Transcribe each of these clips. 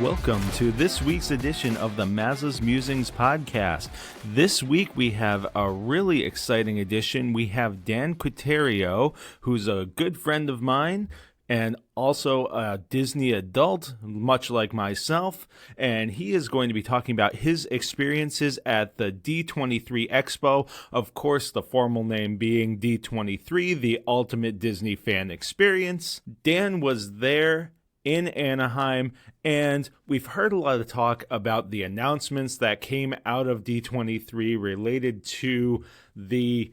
Welcome to this week's edition of the mazasmusings podcast. This week we have a really exciting edition. We have Dan Quitério, who's a good friend of mine and also a Disney adult, much like myself, and he is going to be talking about his experiences at the D23 Expo, of course the formal name being D23, the Ultimate Disney Fan Experience. Dan was there in Anaheim, and we've heard a lot of talk about the announcements that came out of D23 related to the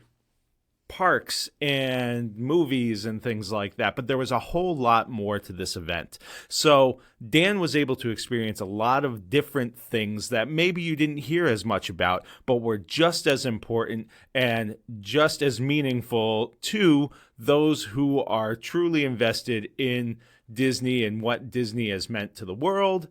parks and movies and things like that, but there was a whole lot more to this event. So Dan was able to experience a lot of different things that maybe you didn't hear as much about, but were just as important and just as meaningful to those who are truly invested in Disney and what Disney has meant to the world.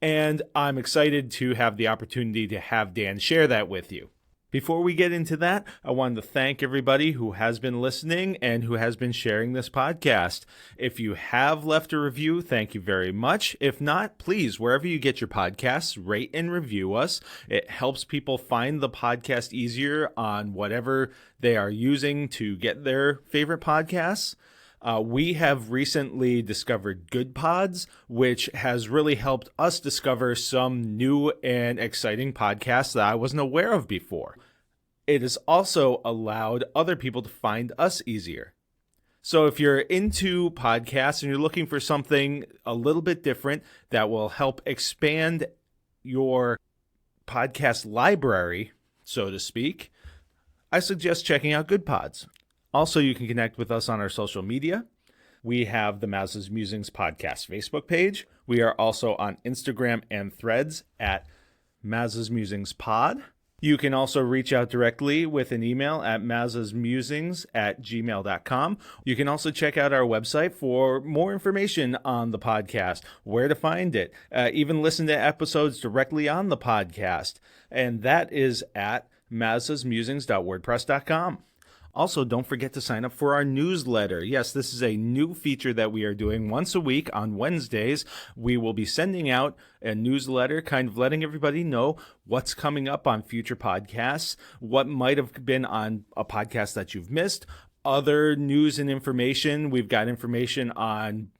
And I'm excited to have the opportunity to have Dan share that with you. Before we get into that, I wanted to thank everybody who has been listening and who has been sharing this podcast. If you have left a review, thank you very much. If not, please, wherever you get your podcasts, rate and review us. It helps people find the podcast easier on whatever they are using to get their favorite podcasts. We have recently discovered Good Pods, which has really helped us discover some new and exciting podcasts that I wasn't aware of before. It has also allowed other people to find us easier. So if you're into podcasts and you're looking for something a little bit different that will help expand your podcast library, so to speak, I suggest checking out Good Pods. Also, you can connect with us on our social media. We have the mazasmusings podcast Facebook page. We are also on Instagram and Threads at mazasmusingspod. You can also reach out directly with an email at mazasmusings@gmail.com. You can also check out our website for more information on the podcast, where to find it, even listen to episodes directly on the podcast. And that is at mazasmusings.wordpress.com. Also, don't forget to sign up for our newsletter. Yes, this is a new feature that we are doing once a week on Wednesdays. We will be sending out a newsletter, kind of letting everybody know what's coming up on future podcasts, what might have been on a podcast that you've missed, other news and information. We've got information on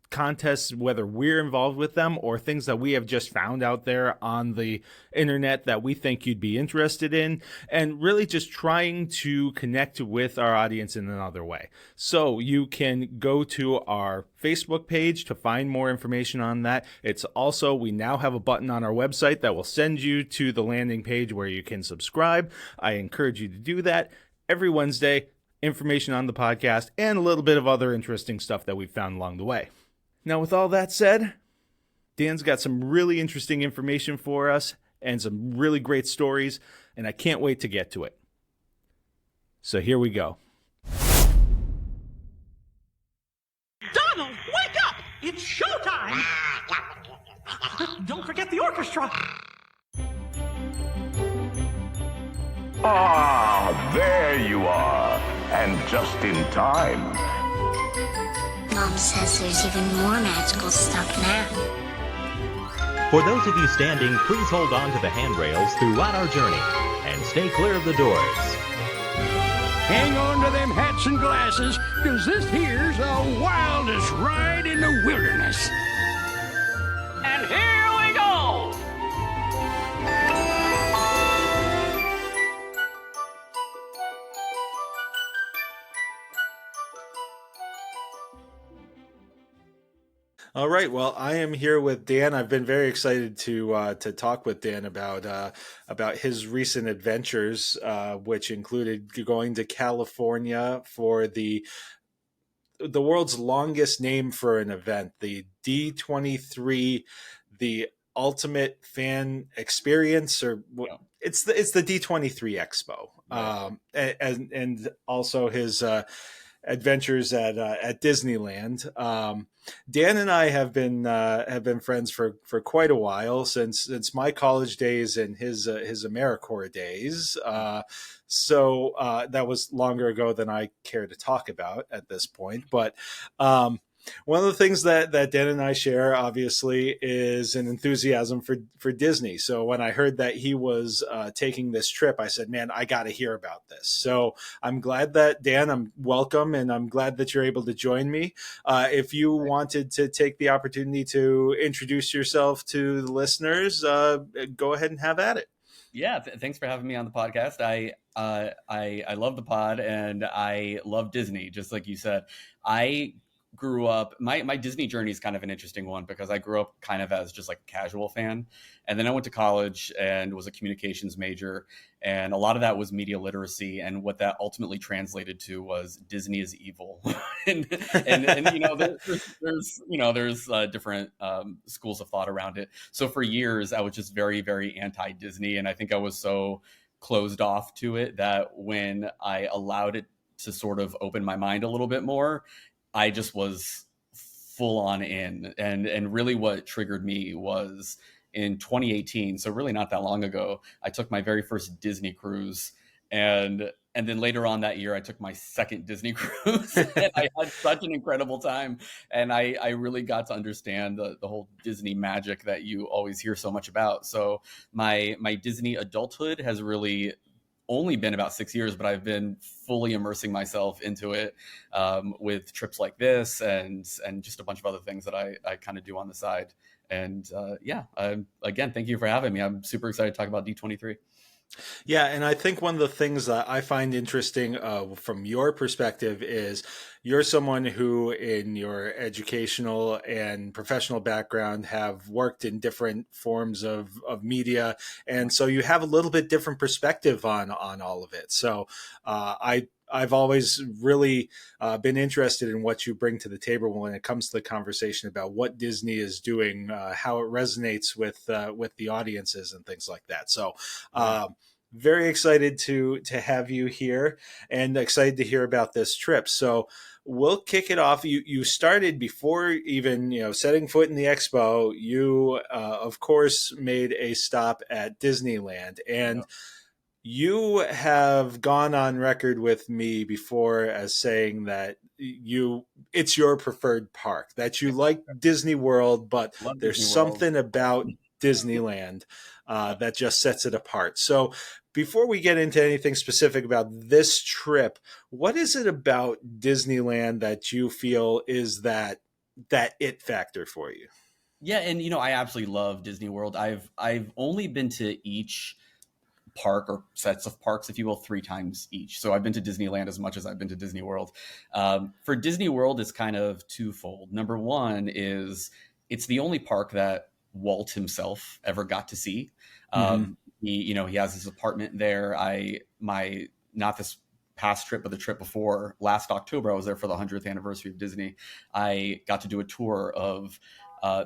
contests, whether we're involved with them or things that we have just found out there on the internet that we think you'd be interested in, and really just trying to connect with our audience in another way. So you can go to our Facebook page to find more information on that. It's also, we now have a button on our website that will send you to the landing page where you can subscribe. I encourage you to do that every Wednesday. Information on the podcast and a little bit of other interesting stuff that we've found along the way. Now, with all that said, Dan's got some really interesting information for us and some really great stories, and I can't wait to get to it. So here we go. Donald, wake up! It's showtime! Don't forget the orchestra! Ah, there you are, and just in time. Mom says there's even more magical stuff now. For those of you standing, please hold on to the handrails throughout our journey and stay clear of the doors. Hang on to them hats and glasses, cause this here's the wildest ride in the wilderness. And here we go! All right. Well, I am here with Dan. I've been very excited to talk with Dan about his recent adventures, which included going to California for the world's longest name for an event, the D23, the Ultimate Fan Experience, or it's the D23 Expo, and also his adventures at Disneyland. Dan and I have been friends for quite a while, since my college days and his AmeriCorps days. So that was longer ago than I care to talk about at this point. But One of the things that Dan and I share, obviously, is an enthusiasm for Disney. So when I heard that he was taking this trip, I said, man, I got to hear about this. So I'm glad that, Dan, I'm welcome, and I'm glad that you're able to join me. If you wanted to take the opportunity to introduce yourself to the listeners, go ahead and have at it. Yeah, thanks for having me on the podcast. I love the pod, and I love Disney, just like you said. I grew up, my Disney journey is kind of an interesting one because I grew up kind of as just like a casual fan. And then I went to college and was a communications major. And a lot of that was media literacy. And what that ultimately translated to was Disney is evil. and there's different schools of thought around it. So for years, I was just very, very anti-Disney. And I think I was so closed off to it that when I allowed it to sort of open my mind a little bit more, I just was full on in. And really what triggered me was in 2018, so really not that long ago, I took my very first Disney cruise. And then later on that year, I took my second Disney cruise. And I had such an incredible time. And I really got to understand the whole Disney magic that you always hear so much about. So my Disney adulthood has really only been about 6 years, but I've been fully immersing myself into it with trips like this and just a bunch of other things that I kind of do on the side. And again, thank you for having me. I'm super excited to talk about D23. Yeah, and I think one of the things that I find interesting from your perspective is you're someone who, in your educational and professional background, have worked in different forms of media, and so you have a little bit different perspective on all of it. So I've always really been interested in what you bring to the table when it comes to the conversation about what Disney is doing, how it resonates with the audiences and things like that. So very excited to have you here and excited to hear about this trip. So we'll kick it off. You started before even setting foot in the expo. You of course made a stop at Disneyland, and you have gone on record with me before as saying that it's your preferred park, that you like Disney World, but there's something about Disneyland that just sets it apart. So before we get into anything specific about this trip, what is it about Disneyland that you feel is that it factor for you? Yeah, and I absolutely love Disney World. I've only been to each park or sets of parks, if you will, 3 times each. So I've been to Disneyland as much as I've been to Disney World. For Disney World, it's kind of twofold. Number one is it's the only park that Walt himself ever got to see. He has his apartment there. Not this past trip, but the trip before, last October, I was there for the 100th anniversary of Disney. I got to do a tour of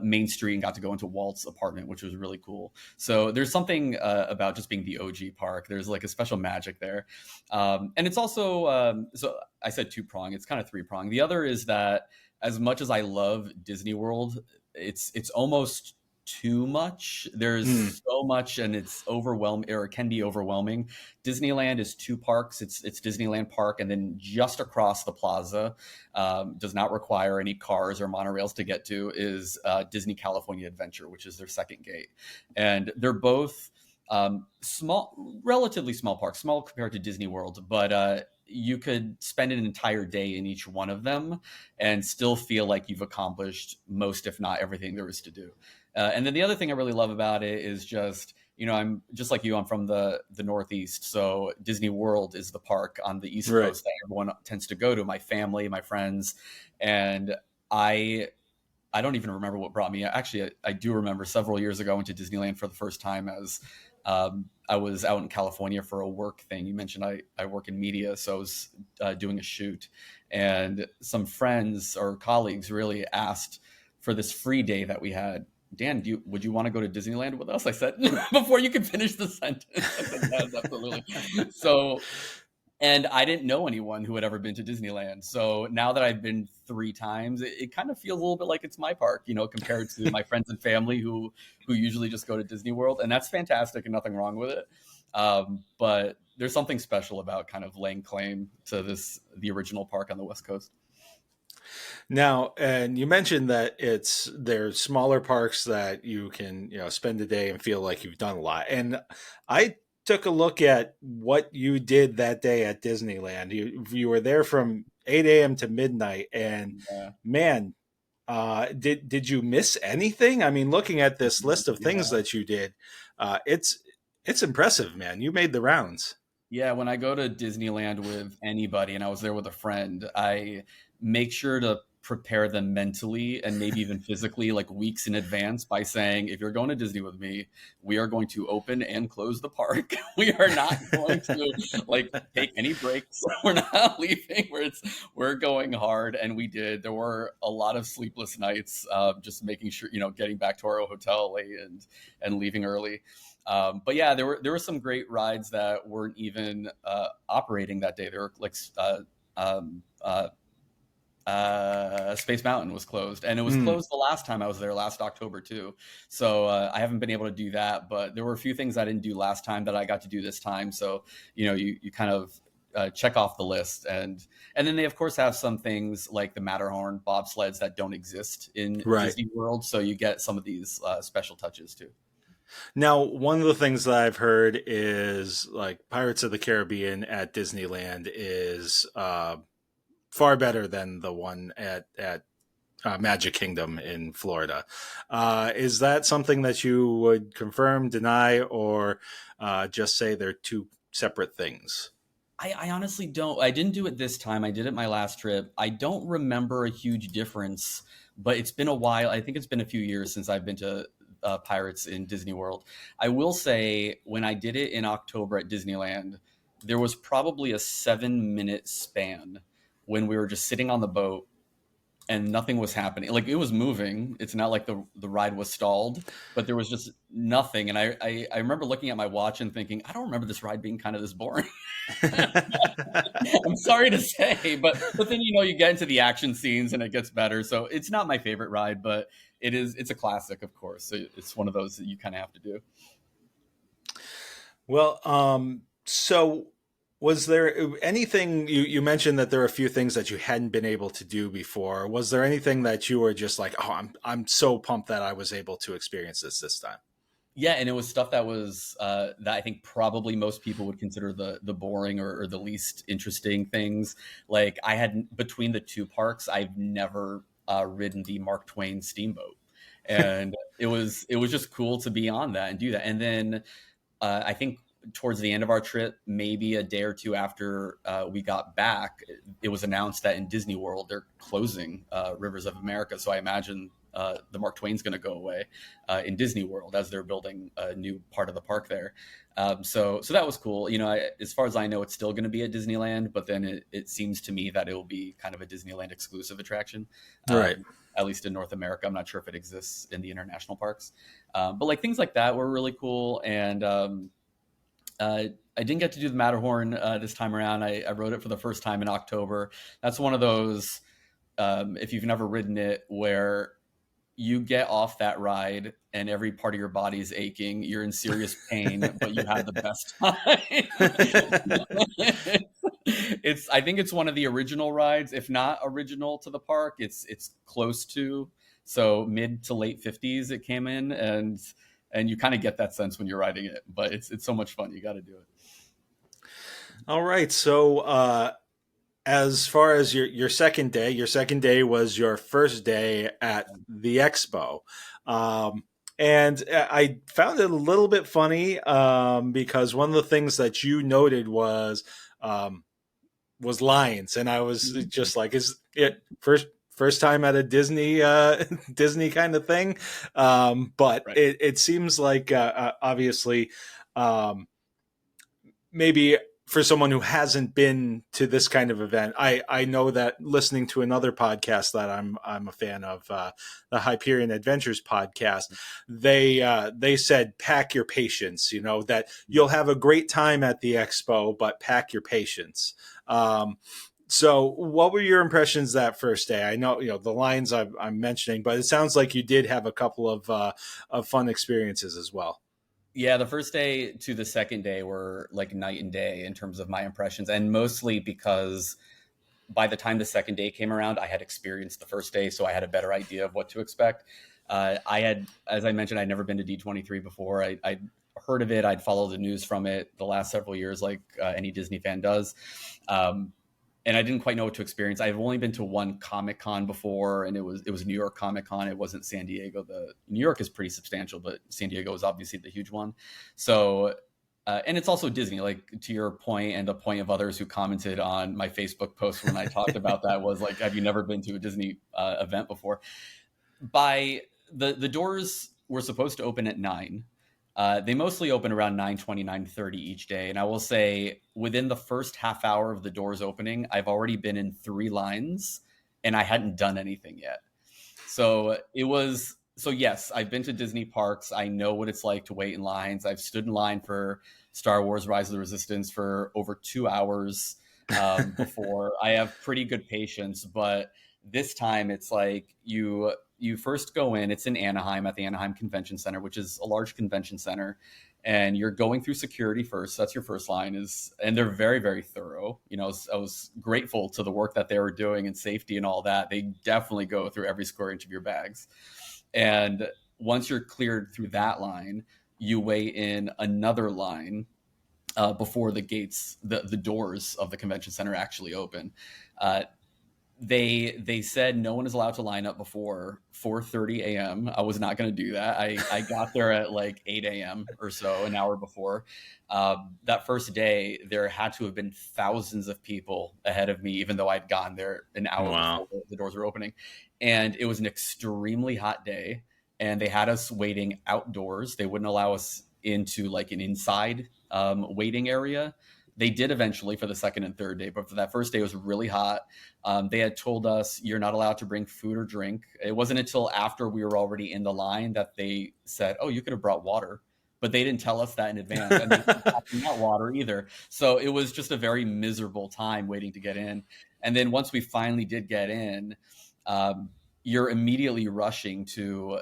Main Street and got to go into Walt's apartment, which was really cool. So there's something about just being the OG park. There's like a special magic there. And it's also, so I said 2-prong, it's kind of 3-prong. The other is that as much as I love Disney World, it's almost too much. There's so much, and it's overwhelming, or it can be overwhelming. Disneyland is 2 parks. It's Disneyland Park, and then just across the plaza, does not require any cars or monorails to get to, is Disney California Adventure, which is their second gate. And they're both relatively small parks, small compared to Disney World, but you could spend an entire day in each one of them and still feel like you've accomplished most, if not everything there is to do. And then the other thing I really love about it is just, I'm just like you, I'm from the Northeast. So Disney World is the park on the East Coast that everyone tends to go to, my family, my friends. And I don't even remember what brought me. Actually, I do remember several years ago I went to Disneyland for the first time as I was out in California for a work thing. You mentioned I work in media, so I was doing a shoot. And some friends or colleagues really asked for this free day that we had. Dan, would you want to go to Disneyland with us? I said, before you could finish the sentence. I said, yes, absolutely. So, and I didn't know anyone who had ever been to Disneyland. So now that I've been 3 times, it kind of feels a little bit like it's my park, compared to my friends and family who usually just go to Disney World. And that's fantastic and nothing wrong with it. But there's something special about kind of laying claim to the original park on the West Coast. Now, and you mentioned that there's smaller parks that you can, spend a day and feel like you've done a lot. And I took a look at what you did that day at Disneyland. You were there from 8 a.m. to midnight, and Yeah. man, did you miss anything? I mean, looking at this list of things Yeah. that you did, it's impressive, man. You made the rounds. Yeah, when I go to Disneyland with anybody, and I was there with a friend, I make sure to prepare them mentally and maybe even physically, like weeks in advance, by saying, if you're going to Disney with me, we are going to open and close the park. We are not going to like take any breaks. We're not leaving. We're going hard, and we did. There were a lot of sleepless nights, just making sure, getting back to our hotel late and leaving early. But yeah, there were some great rides that weren't even operating that day. There were like Space Mountain was closed, and it was closed the last time I was there, last October too. So I haven't been able to do that. But there were a few things I didn't do last time that I got to do this time. So you kind of check off the list, and then they of course have some things like the Matterhorn bobsleds that don't exist in Disney World. So you get some of these special touches too. Now, one of the things that I've heard is like Pirates of the Caribbean at Disneyland is far better than the one at Magic Kingdom in Florida. Is that something that you would confirm, deny, or just say they're two separate things? I honestly don't. I didn't do it this time. I did it my last trip. I don't remember a huge difference, but it's been a while. I think it's been a few years since I've been to Pirates in Disney World. I will say when I did it in October at Disneyland, there was probably a 7-minute span when we were just sitting on the boat and nothing was happening. Like, it was moving. It's not like the ride was stalled, but there was just nothing. And I remember looking at my watch and thinking, I don't remember this ride being kind of this boring. I'm sorry to say, but then, you get into the action scenes and it gets better. So it's not my favorite ride, but it's a classic, of course. So it's one of those that you kind of have to do. Well, so was there anything you mentioned that there are a few things that you hadn't been able to do before? Was there anything that you were just like, oh, I'm so pumped that I was able to experience this time? Yeah, and it was stuff that was that I think probably most people would consider the boring or the least interesting things. Like, I had, between the two parks, I've never ridden the Mark Twain steamboat, and it was just cool to be on that and do that. And then I think towards the end of our trip, maybe a day or two after we got back, it was announced that in Disney World they're closing Rivers of America. So I imagine the Mark Twain's going to go away in Disney World as they're building a new part of the park there. So that was cool. As far as I know, it's still going to be at Disneyland, but then it seems to me that it will be kind of a Disneyland exclusive attraction. Right. At least in North America. I'm not sure if it exists in the international parks. But like things like that were really cool. And I didn't get to do the Matterhorn this time around. I rode it for the first time in October. That's one of those, if you've never ridden it, where you get off that ride and every part of your body is aching. You're in serious pain, but you have the best time. I think it's one of the original rides, if not original to the park. It's close to, so mid to late 50s it came in, and you kind of get that sense when you're riding it, but it's so much fun. You got to do it. All right. So as far as your second day was your first day at the expo. And I found it a little bit funny because one of the things that you noted was lines. And I was just like, is it first time at a Disney kind of thing? But right. It seems like obviously maybe for someone who hasn't been to this kind of event, I know that listening to another podcast that I'm a fan of, the Hyperion Adventures podcast, they said pack your patience. That you'll have a great time at the expo, but pack your patience. So what were your impressions that first day? I know, the lines I'm mentioning, but it sounds like you did have a couple of fun experiences as well. Yeah, the first day to the second day were like night and day in terms of my impressions, and mostly because by the time the second day came around, I had experienced the first day, so I had a better idea of what to expect. I had, as I mentioned, I'd never been to D23 before. I'd heard of it. I'd followed the news from it the last several years, like any Disney fan does. And I didn't quite know what to experience. I've only been to one Comic-Con before, and it was New York Comic-Con. It wasn't San Diego. The New York is pretty substantial, but San Diego is obviously the huge one. So, and it's also Disney, like to your point and the point of others who commented on my Facebook post when I talked about that was like, have you never been to a Disney event before? By the doors were supposed to open at 9. They mostly open around 9:20, 9:30 each day. And I will say within the first half hour of the doors opening, I've already been in 3 lines and I hadn't done anything yet. So yes, I've been to Disney parks. I know what it's like to wait in lines. I've stood in line for Star Wars Rise of the Resistance for over 2 hours before. I have pretty good patience, but this time it's like you first go in. It's in Anaheim at the Anaheim Convention Center, which is a large convention center, and you're going through security first. That's your first line and they're very, very thorough. You know, I was grateful to the work that they were doing and safety and all that. They definitely go through every square inch of your bags. And once you're cleared through that line, you wait in another line before the gates, the doors of the convention center actually open. They said no one is allowed to line up before 4:30 a.m. I was not going to do that. I got there at like 8 a.m. or so, an hour before. That first day, there had to have been thousands of people ahead of me, even though I'd gotten there an hour before the doors were opening. And it was an extremely hot day, and they had us waiting outdoors. They wouldn't allow us into like an inside waiting area. They did eventually for the second and third day, but for that first day, it was really hot. They had told us you're not allowed to bring food or drink. It wasn't until after we were already in the line that they said, oh, you could have brought water. But they didn't tell us that in advance. And they didn't have water either. So it was just a very miserable time waiting to get in. And then once we finally did get in, you're immediately rushing to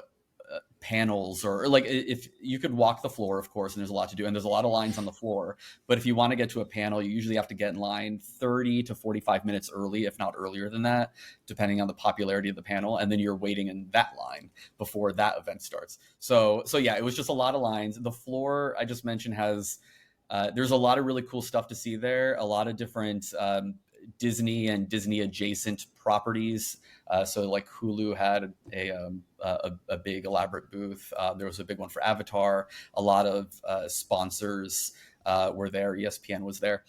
panels, or like if you could walk the floor, of course, and there's a lot to do, and there's a lot of lines on the floor. But if you want to get to a panel, you usually have to get in line 30 to 45 minutes early, if not earlier than that, depending on the popularity of the panel. And then you're waiting in that line before that event starts. So yeah, it was just a lot of lines. The floor I just mentioned has there's a lot of really cool stuff to see there, a lot of different Disney and Disney adjacent properties. So like Hulu had a big elaborate booth. There was a big one for Avatar. A lot of sponsors were there. ESPN was there.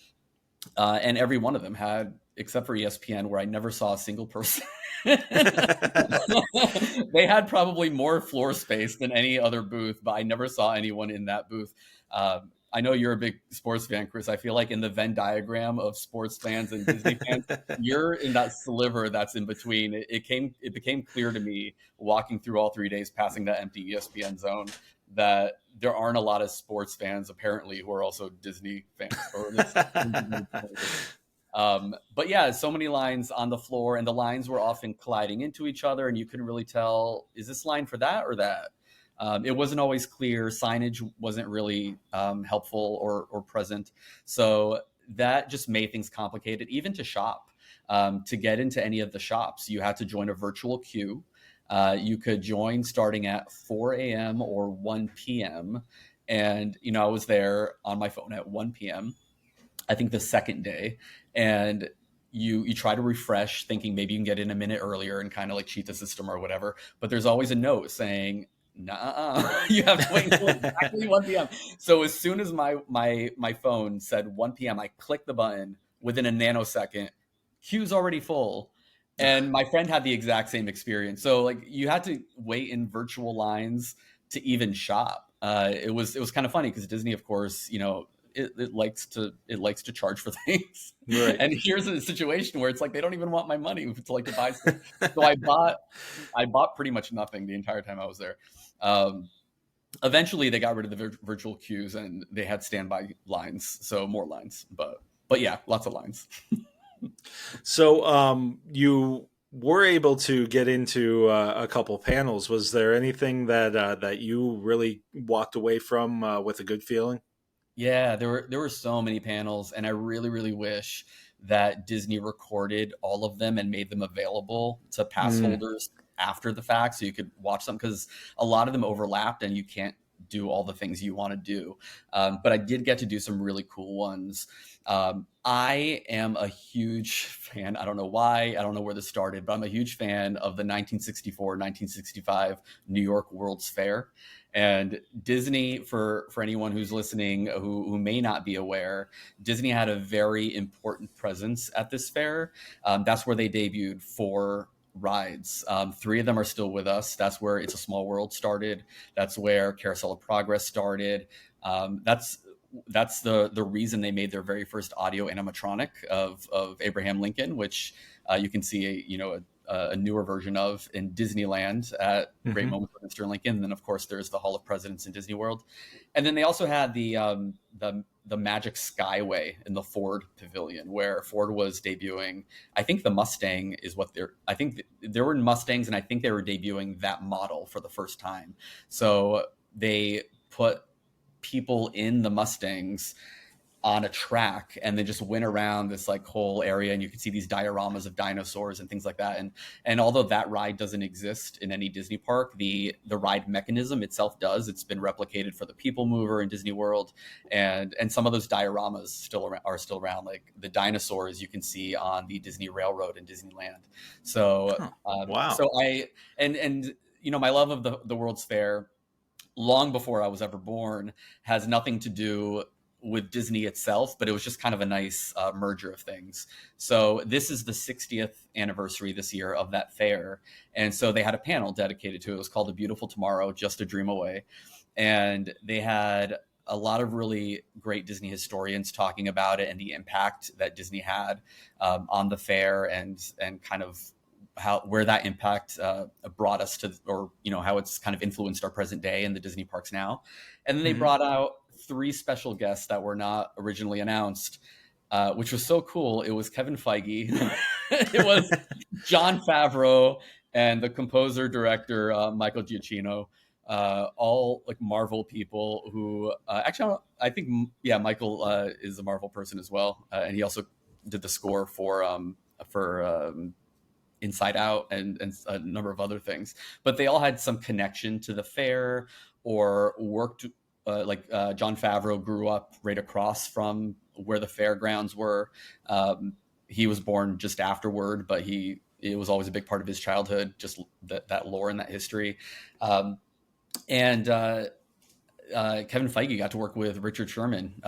And every one of them had, except for ESPN, where I never saw a single person. They had probably more floor space than any other booth, but I never saw anyone in that booth. I know you're a big sports fan, Chris. I feel like in the Venn diagram of sports fans and Disney fans, you're in that sliver that's in between. It became clear to me walking through all 3 days, passing that empty ESPN zone, that there aren't a lot of sports fans apparently who are also Disney fans. But yeah, so many lines on the floor, and the lines were often colliding into each other, and you couldn't really tell, is this line for that or that? It wasn't always clear. Signage wasn't really helpful or present. So that just made things complicated, even to shop. To get into any of the shops, you had to join a virtual queue. You could join starting at 4 a.m. or 1 p.m. And, you know, I was there on my phone at 1 p.m., I think the second day. And you try to refresh thinking maybe you can get in a minute earlier and kind of like cheat the system or whatever. But there's always a note saying, nah, you have to wait until exactly 1 p.m. So as soon as my phone said 1 p.m., I clicked the button. Within a nanosecond, queue's already full. And my friend had the exact same experience. So like you had to wait in virtual lines to even shop. It was kind of funny because Disney, of course, you know, it likes to charge for things. Right. And here's a situation where it's like they don't even want my money to buy stuff. So I bought pretty much nothing the entire time I was there. Eventually they got rid of the virtual queues and they had standby lines, so more lines. But yeah, lots of lines. So you were able to get into a couple panels. Was there anything that you really walked away from with a good feeling? Yeah, there were so many panels, and I really, really wish that Disney recorded all of them and made them available to pass holders after the fact, so you could watch them, because a lot of them overlapped and you can't do all the things you want to do. But I did get to do some really cool ones. I am a huge fan. I don't know why. I don't know where this started, but I'm a huge fan of the 1964-1965 New York World's Fair. And Disney, for anyone who's listening who may not be aware, Disney had a very important presence at this fair. That's where they debuted 4 rides. 3 of them are still with us. That's where It's a Small World started. That's where Carousel of Progress started. That's the reason they made their very first audio animatronic of Abraham Lincoln, which you can see a newer version of in Disneyland at Great Moments with Mr. Lincoln. And then of course there's the Hall of Presidents in Disney World. And then they also had the Magic Skyway in the Ford Pavilion, where Ford was debuting. I think the Mustang is what I think there were Mustangs, and I think they were debuting that model for the first time. So they put people in the Mustangs on a track and then just went around this like whole area, and you can see these dioramas of dinosaurs and things like that. And although that ride doesn't exist in any Disney park, the ride mechanism itself does. It's been replicated for the People Mover in Disney World, and some of those dioramas are still around, like the dinosaurs you can see on the Disney Railroad in Disneyland. So wow. So my love of the World's Fair, long before I was ever born, has nothing to do with Disney itself, but it was just kind of a nice merger of things. So this is the 60th anniversary this year of that fair. And so they had a panel dedicated to it. It was called A Beautiful Tomorrow, Just a Dream Away. And they had a lot of really great Disney historians talking about it and the impact that Disney had on the fair, and kind of where that impact brought us to, or how it's kind of influenced our present day in the Disney parks now. And then they brought out 3 special guests that were not originally announced, which was so cool. It was Kevin Feige, it was Jon Favreau, and the composer director Michael Giacchino, all like Marvel people who actually I think Michael is a Marvel person as well, and he also did the score for Inside Out and a number of other things. But they all had some connection to the fair or worked. Jon Favreau grew up right across from where the fairgrounds were. He was born just afterward, but it was always a big part of his childhood, just that lore and that history. Kevin Feige got to work with Richard Sherman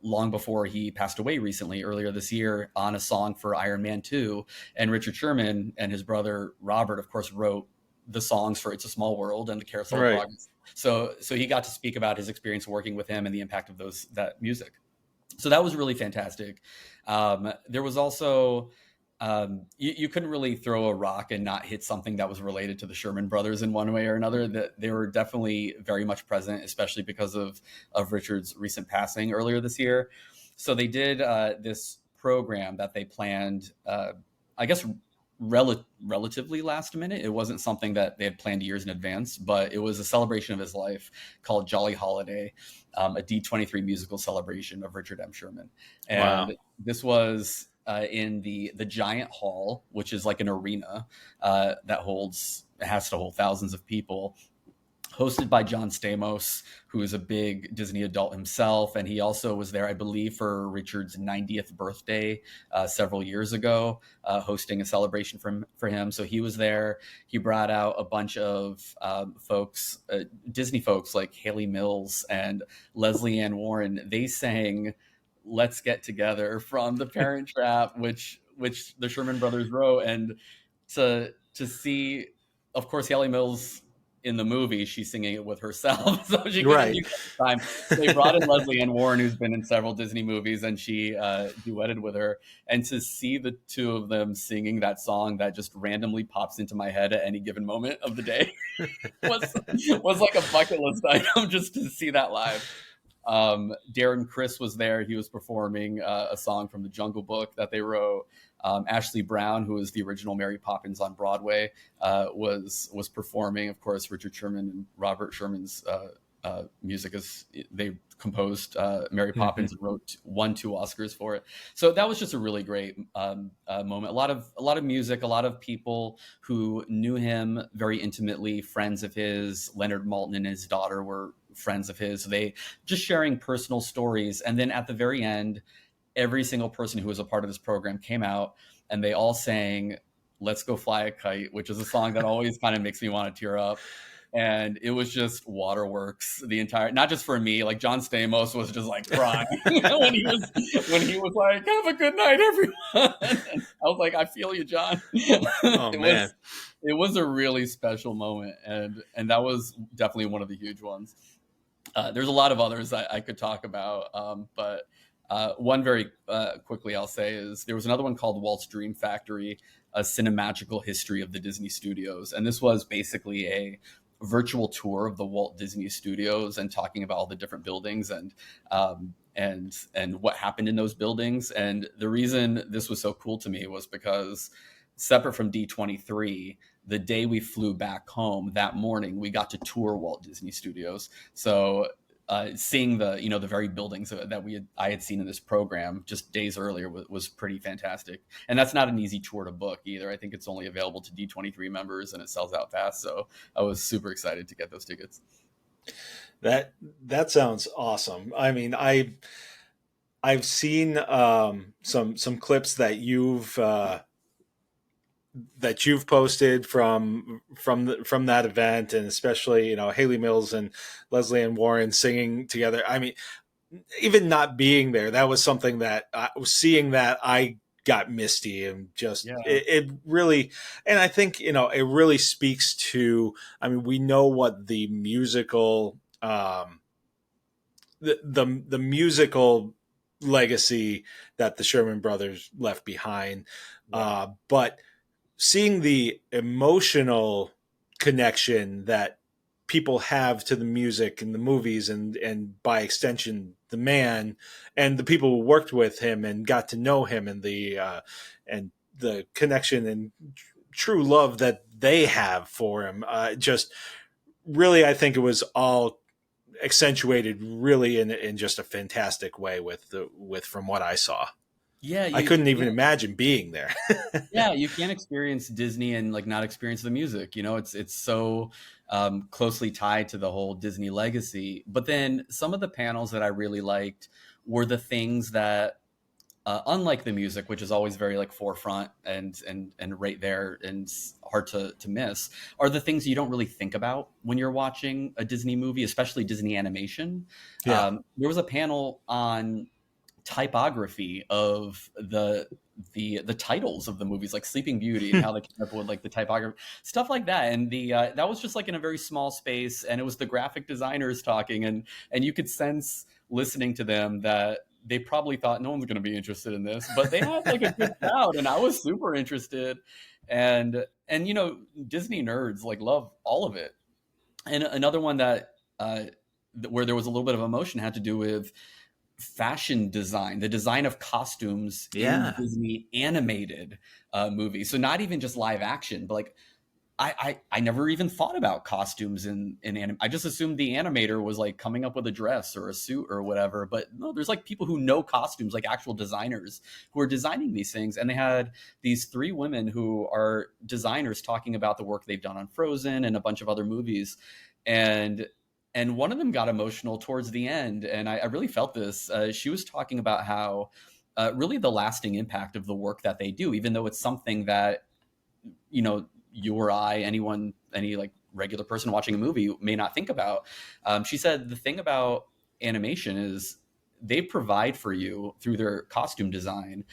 long before he passed away recently, earlier this year, on a song for Iron Man 2. And Richard Sherman and his brother Robert, of course, wrote the songs for It's a Small World and the Carousel of Progress. So he got to speak about his experience working with him and the impact of that music. So that was really fantastic. There was also, you couldn't really throw a rock and not hit something that was related to the Sherman brothers in one way or another. That they were definitely very much present, especially because of Richard's recent passing earlier this year. So they did this program that they planned, I guess, relatively last minute. It wasn't something that they had planned years in advance, but it was a celebration of his life called Jolly Holiday, a D23 musical celebration of Richard M. Sherman. And this was in the Giant Hall, which is like an arena that has to hold thousands of people, hosted by John Stamos, who is a big Disney adult himself. And he also was there, I believe, for Richard's 90th birthday several years ago, hosting a celebration for him. So he was there. He brought out a bunch of folks, Disney folks like Haley Mills and Leslie Ann Warren. They sang Let's Get Together from The Parent Trap, which the Sherman brothers wrote. And to see, of course, Haley Mills in the movie, she's singing it with herself, so she couldn't do that time. They brought in Leslie Ann Warren, who's been in several Disney movies, and she duetted with her. And to see the two of them singing that song that just randomly pops into my head at any given moment of the day was like a bucket list item, just to see that live. Darren Criss was there. He was performing a song from the Jungle Book that they wrote. Ashley Brown, who was the original Mary Poppins on Broadway, was performing. Of course, Richard Sherman and Robert Sherman's music. As they composed Mary Poppins and won 2 Oscars for it. So that was just a really great moment. A lot of music, a lot of people who knew him very intimately, friends of his. Leonard Maltin and his daughter were friends of his. They just sharing personal stories. And then at the very end, every single person who was a part of this program came out and they all sang "Let's Go Fly a Kite," which is a song that always kind of makes me want to tear up. And it was just waterworks the entire, not just for me, like John Stamos was just like crying when he was like, "Have a good night, everyone." And I was like, "I feel you, John." Oh, man. It was a really special moment. And that was definitely one of the huge ones. There's a lot of others I could talk about. But one very quickly I'll say is there was another one called Walt's Dream Factory, a cinemagical history of the Disney Studios. And this was basically a virtual tour of the Walt Disney Studios and talking about all the different buildings and what happened in those buildings. And the reason this was so cool to me was because separate from D23, the day we flew back home that morning, we got to tour Walt Disney Studios. So seeing the very buildings that I had seen in this program just days earlier was pretty fantastic. And that's not an easy tour to book either. I think it's only available to D23 members and it sells out fast. So I was super excited to get those tickets. That sounds awesome. I mean, I've seen some clips that you've posted from that event, and especially Haley Mills and Leslie Ann Warren singing together. I mean, even not being there, that was something that seeing that I got misty and just it really, and I think it really speaks to. I mean, we know what the musical the musical legacy that the Sherman Brothers left behind, but seeing the emotional connection that people have to the music and the movies and by extension the man and the people who worked with him and got to know him and the connection and true love that they have for him, just really, I think it was all accentuated really in just a fantastic way with from what I saw. Yeah, I couldn't even imagine being there. Yeah, you can't experience Disney and not experience the music. It's so closely tied to the whole Disney legacy. But then some of the panels that I really liked were the things that, unlike the music, which is always very forefront and right there and hard to miss, are the things you don't really think about when you're watching a Disney movie, especially Disney animation. Yeah. There was a panel on typography of the titles of the movies, like Sleeping Beauty, and how they came up with the typography, stuff like that. And that was just in a very small space, and it was the graphic designers talking, and you could sense listening to them that they probably thought no one's going to be interested in this, but they had a good crowd, and I was super interested. And Disney nerds love all of it. And another one that where there was a little bit of emotion had to do with fashion design, the design of costumes in Disney animated movies. So not even just live action, but I never even thought about costumes in anime. I just assumed the animator was coming up with a dress or a suit or whatever. But no, there's people who know costumes, actual designers who are designing these things. And they had these 3 women who are designers talking about the work they've done on Frozen and a bunch of other movies. And one of them got emotional towards the end. And I really felt this. She was talking about how really the lasting impact of the work that they do, even though it's something that, you or I, any regular person watching a movie may not think about. She said the thing about animation is they provide for you through their costume design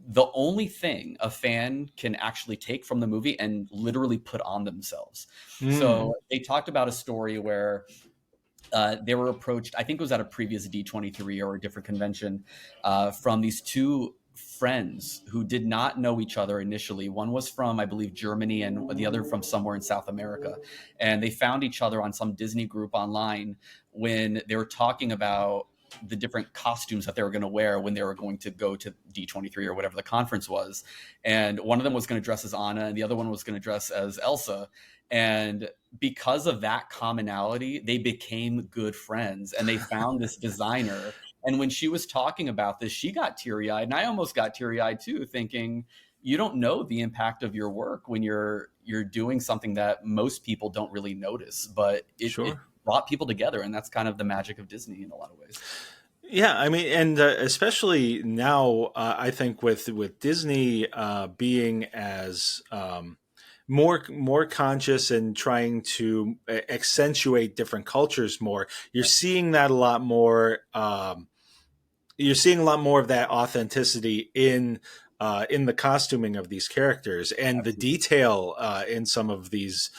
the only thing a fan can actually take from the movie and literally put on themselves. So they talked about a story where they were approached, I think it was at a previous D23 or a different convention, from these 2 friends who did not know each other initially. One was from, I believe, Germany, and the other from somewhere in South America. And they found each other on some Disney group online when they were talking about the different costumes that they were going to wear when they were going to go to D23 or whatever the conference was. And one of them was going to dress as Anna and the other one was going to dress as Elsa. And because of that commonality, they became good friends, and they found this designer. And when she was talking about this, she got teary-eyed, and I almost got teary-eyed too, thinking, you don't know the impact of your work when you're doing something that most people don't really notice, but it brought people together, and that's kind of the magic of Disney in a lot of ways. Yeah, I mean, and especially now, I think with Disney being as more conscious and trying to accentuate different cultures more, you're seeing that a lot more. You're seeing a lot more of that authenticity in the costuming of these characters and the detail in some of these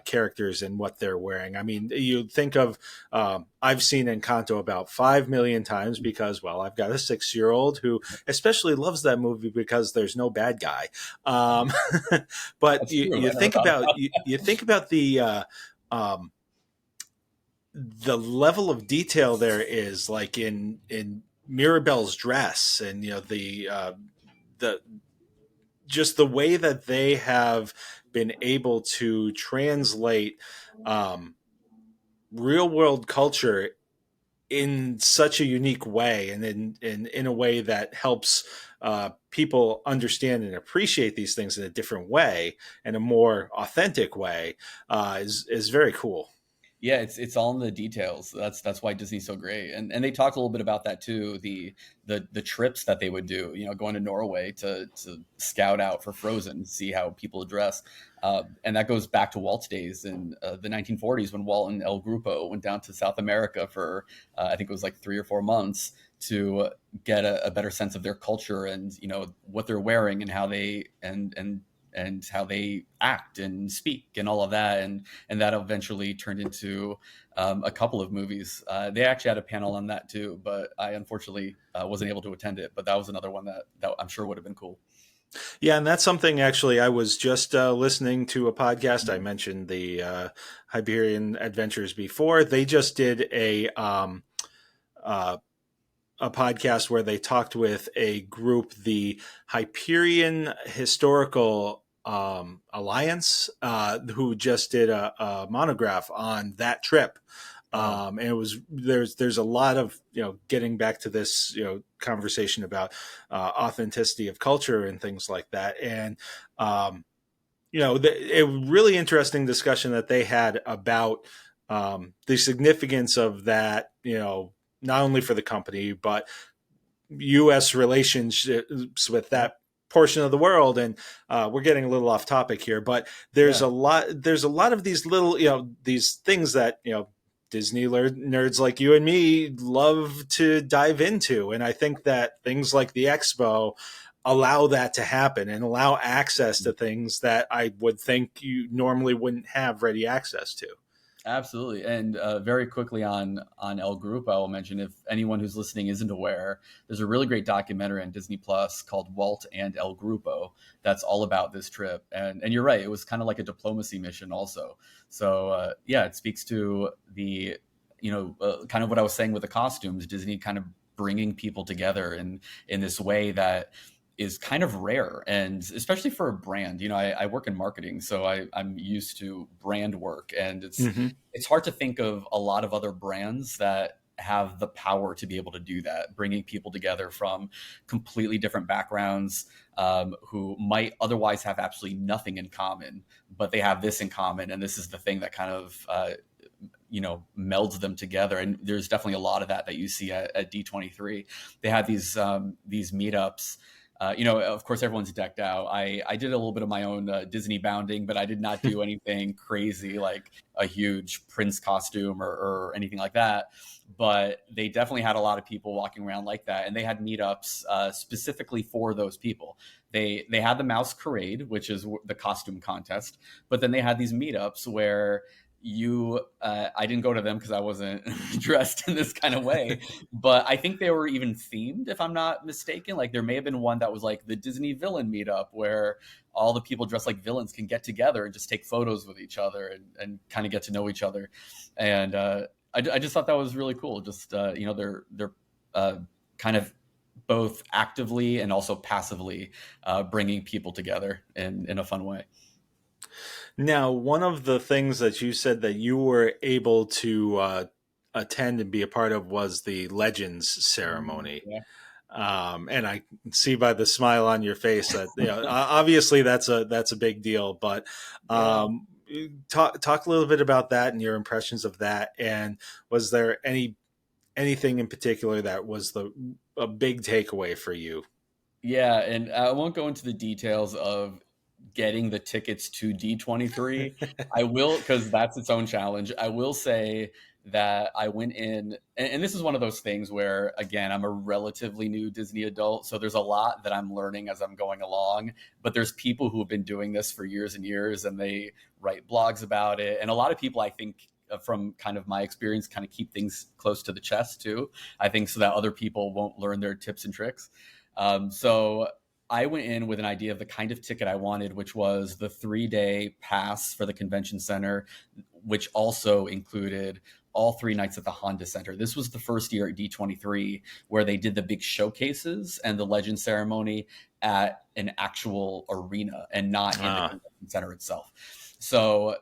characters and what they're wearing. I mean, you think of, I've seen Encanto about 5 million times because, well, I've got a 6-year-old who especially loves that movie because there's no bad guy. But you think about the level of detail there is, like in Mirabelle's dress, and the just the way that they have been able to translate real world culture in such a unique way, and in a way that helps people understand and appreciate these things in a different way and a more authentic way, is very cool. Yeah, it's all in the details. That's why Disney's so great. And they talked a little bit about that too. The trips that they would do, going to Norway to scout out for Frozen, see how people dress. And that goes back to Walt's days in the 1940s when Walt and El Grupo went down to South America for I think it was like 3 or 4 months to get a better sense of their culture and what they're wearing and how they and how they act and speak and all of that. And that eventually turned into a couple of movies. They actually had a panel on that too, but I unfortunately wasn't able to attend it. But that was another one that I'm sure would have been cool. Yeah, and that's something actually I was just listening to a podcast. I mentioned the Hyperion Adventures before. They just did a podcast where they talked with a group, the Hyperion Historical Alliance, who just did a monograph on that trip. And it was there's a lot of getting back to this conversation about authenticity of culture and things like that, and a really interesting discussion that they had about the significance of that, not only for the company but U.S. relationships with that portion of the world. And we're getting a little off topic here, but there's a lot of these little these things that Disney nerds like you and me love to dive into. And I think that things like the expo allow that to happen and allow access to things that I would think you normally wouldn't have ready access to. Absolutely. And very quickly on El Grupo, I will mention, if anyone who's listening isn't aware, there's a really great documentary on Disney Plus called Walt and El Grupo that's all about this trip. And you're right, it was kind of like a diplomacy mission also. So it speaks to the, kind of what I was saying with the costumes, Disney kind of bringing people together in this way that is kind of rare, and especially for a brand. I work in marketing, so I'm used to brand work, and it's hard to think of a lot of other brands that have the power to be able to do that, bringing people together from completely different backgrounds, who might otherwise have absolutely nothing in common, but they have this in common, and this is the thing that kind of melds them together. And there's definitely a lot of that you see at D23. They have these meetups. Of course, everyone's decked out. I did a little bit of my own Disney bounding, but I did not do anything crazy like a huge Prince costume or anything like that. But they definitely had a lot of people walking around like that. And they had meetups specifically for those people. They had the Mouse Parade, which is the costume contest. But then they had these meetups where I didn't go to them because I wasn't dressed in this kind of way, but I think they were even themed, if I'm not mistaken. Like there may have been one that was like the Disney villain meetup, where all the people dressed like villains can get together and just take photos with each other and kind of get to know each other. And I just thought that was really cool. Just they're kind of both actively and also passively bringing people together in a fun way. Now, one of the things that you said that you were able to attend and be a part of was the Legends Ceremony. Yeah. And I can see by the smile on your face that obviously that's a big deal. But talk a little bit about that and your impressions of that. And was there anything in particular that was a big takeaway for you? Yeah, and I won't go into the details of getting the tickets to D23. I will, because that's its own challenge. I will say that I went in, and this is one of those things where, again, I'm a relatively new Disney adult, so there's a lot that I'm learning as I'm going along, but there's people who have been doing this for years and years, and they write blogs about it, and a lot of people, I think, from kind of my experience, kind of keep things close to the chest too, I think, so that other people won't learn their tips and tricks. So I went in with an idea of the kind of ticket I wanted, which was the 3-day pass for the convention center, which also included all 3 nights at the Honda Center. This was the first year at D23 where they did the big showcases and the Legends Ceremony at an actual arena and not in the convention center itself. So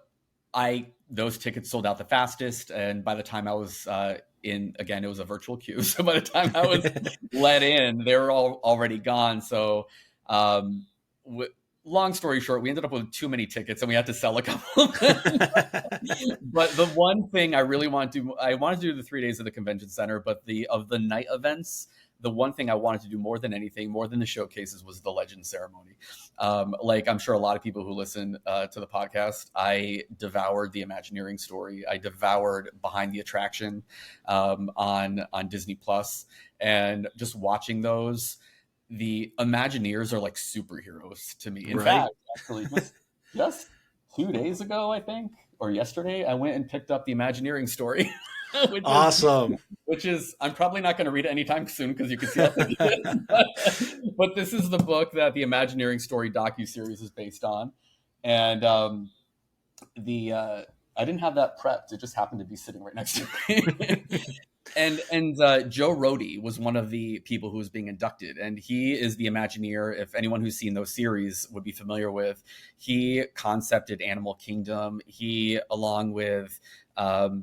those tickets sold out the fastest. And by the time I was again, it was a virtual queue. So by the time I was let in, they were all already gone. So long story short, we ended up with too many tickets and we had to sell a couple. But the one thing I really wanted to do, I wanted to do the 3 days of the convention center, but of the night events, the one thing I wanted to do more than anything, more than the showcases, was the Legends Ceremony. Like I'm sure a lot of people who listen to the podcast, I devoured the Imagineering story. I devoured Behind the Attraction on Disney Plus, and just watching those. The Imagineers are like superheroes to me. In fact, actually, just 2 days ago, I think, or yesterday, I went and picked up the Imagineering story. Awesome. Which is, I'm probably not going to read it anytime soon because you can see how thick it is. But this is the book that the Imagineering story docuseries is based on. And I didn't have that prepped. It just happened to be sitting right next to me. And Joe Rohde was one of the people who was being inducted, and he is the Imagineer. If anyone who's seen those series would be familiar with, he concepted Animal Kingdom. He, along with her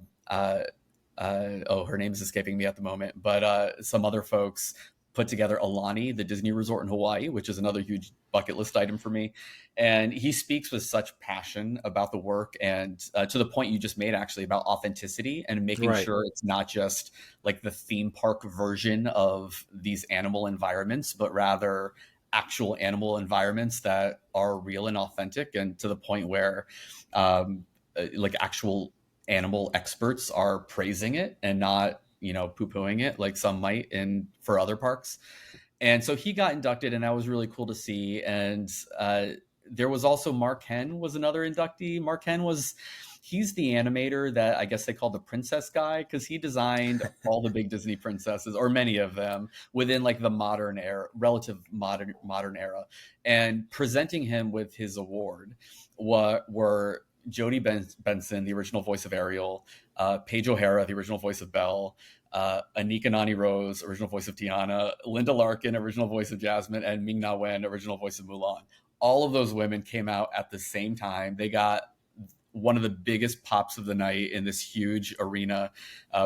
name is escaping me at the moment, but some other folks put together Aulani, the Disney resort in Hawaii, which is another huge bucket list item for me. And he speaks with such passion about the work, and to the point you just made, actually, about authenticity and making sure it's not just like the theme park version of these animal environments, but rather actual animal environments that are real and authentic, and to the point where like actual animal experts are praising it and not, poo-pooing it like some might for other parks. And so he got inducted, and that was really cool to see. And there was also Mark Henn was another inductee. Mark Henn he's the animator that I guess they call the princess guy, because he designed all the big Disney princesses, or many of them, within like the modern era, relative modern era. And presenting him with his award were Jodie Benson, the original voice of Ariel, Paige O'Hara, the original voice of Belle, Anika Nani Rose, original voice of Tiana, Linda Larkin, original voice of Jasmine, and Ming-Na Wen, original voice of Mulan. All of those women came out at the same time. They got one of the biggest pops of the night in this huge arena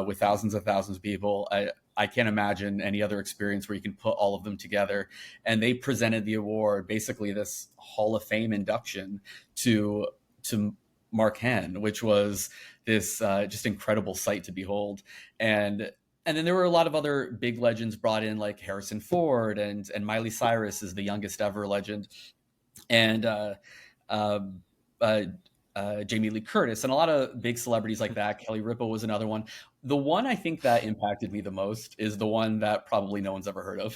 with thousands and thousands of people. I can't imagine any other experience where you can put all of them together. And they presented the award, basically this Hall of Fame induction to Mark Henn, which was this just incredible sight to behold. And then there were a lot of other big legends brought in, like Harrison Ford and Miley Cyrus is the youngest ever legend, and Jamie Lee Curtis, and a lot of big celebrities like that. Kelly Ripa was another one. The one I think that impacted me the most is the one that probably no one's ever heard of.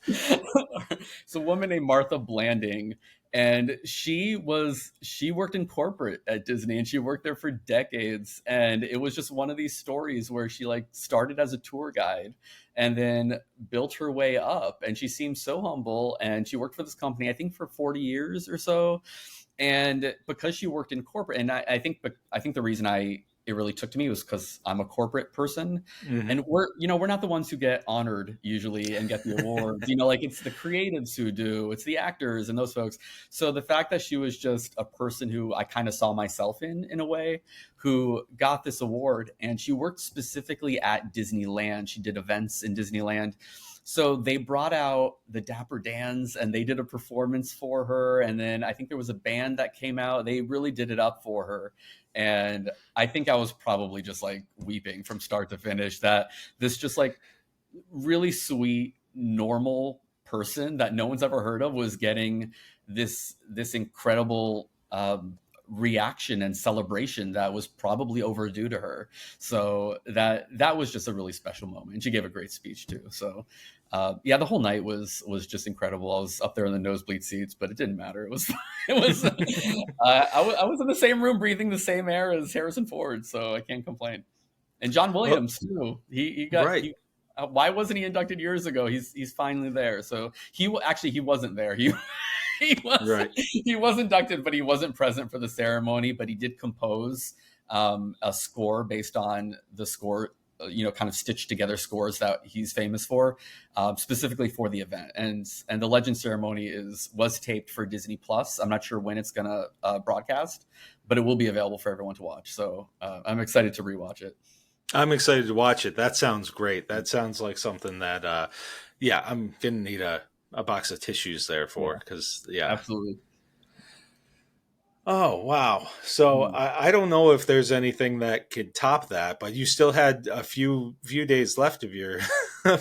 It's a woman named Martha Blanding, and she worked in corporate at Disney, and she worked there for decades. And it was just one of these stories where she like started as a tour guide and then built her way up. And she seemed so humble, and she worked for this company, I think, for 40 years or so. And because she worked in corporate, and I think the reason I it really took to me was because I'm a corporate person, Mhm. and we're not the ones who get honored usually and get the awards. Like it's the creatives who do, it's the actors and those folks. So the fact that she was just a person who I kind of saw myself in a way, who got this award, and she worked specifically at Disneyland. She did events in Disneyland. So they brought out the Dapper Dans and they did a performance for her. And then I think there was a band that came out. They really did it up for her. And I think I was probably just like weeping from start to finish, that this just like really sweet, normal person that no one's ever heard of was getting this incredible reaction and celebration that was probably overdue to her. So that was just a really special moment. And she gave a great speech too. So the whole night was just incredible. I was up there in the nosebleed seats, but it didn't matter. It was I was in the same room breathing the same air as Harrison Ford, so I can't complain. And John Williams too. He got right. Why wasn't he inducted years ago? He's finally there. So he wasn't there. He was inducted, but he wasn't present for the ceremony. But he did compose a score based on the score, kind of stitched together scores that he's famous for, specifically for the event. And the Legends Ceremony was taped for Disney Plus. I'm not sure when it's gonna broadcast, but it will be available for everyone to watch. So I'm excited to rewatch it. I'm excited to watch it. That sounds great. That sounds like something that, I'm gonna need a box of tissues there for, because Absolutely. Oh, wow. So I don't know if there's anything that could top that, but you still had a few days left of your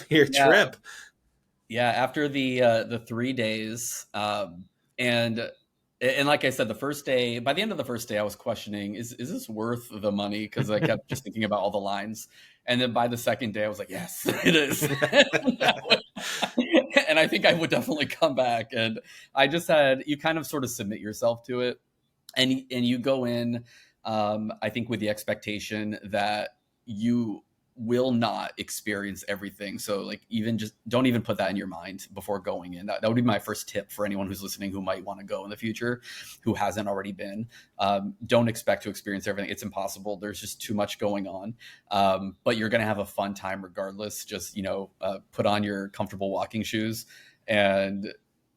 trip. Yeah, after the 3 days, and like I said, by the end of the first day, I was questioning, is this worth the money? Because I kept just thinking about all the lines. And then by the second day, I was like, yes, it is. And I think I would definitely come back. And I just you kind of sort of submit yourself to it. And you go in, I think, with the expectation that you will not experience everything. So like, don't even put that in your mind before going in. That would be my first tip for anyone who's listening who might want to go in the future, who hasn't already been. Don't expect to experience everything. It's impossible. There's just too much going on. But you're going to have a fun time regardless. Just, put on your comfortable walking shoes and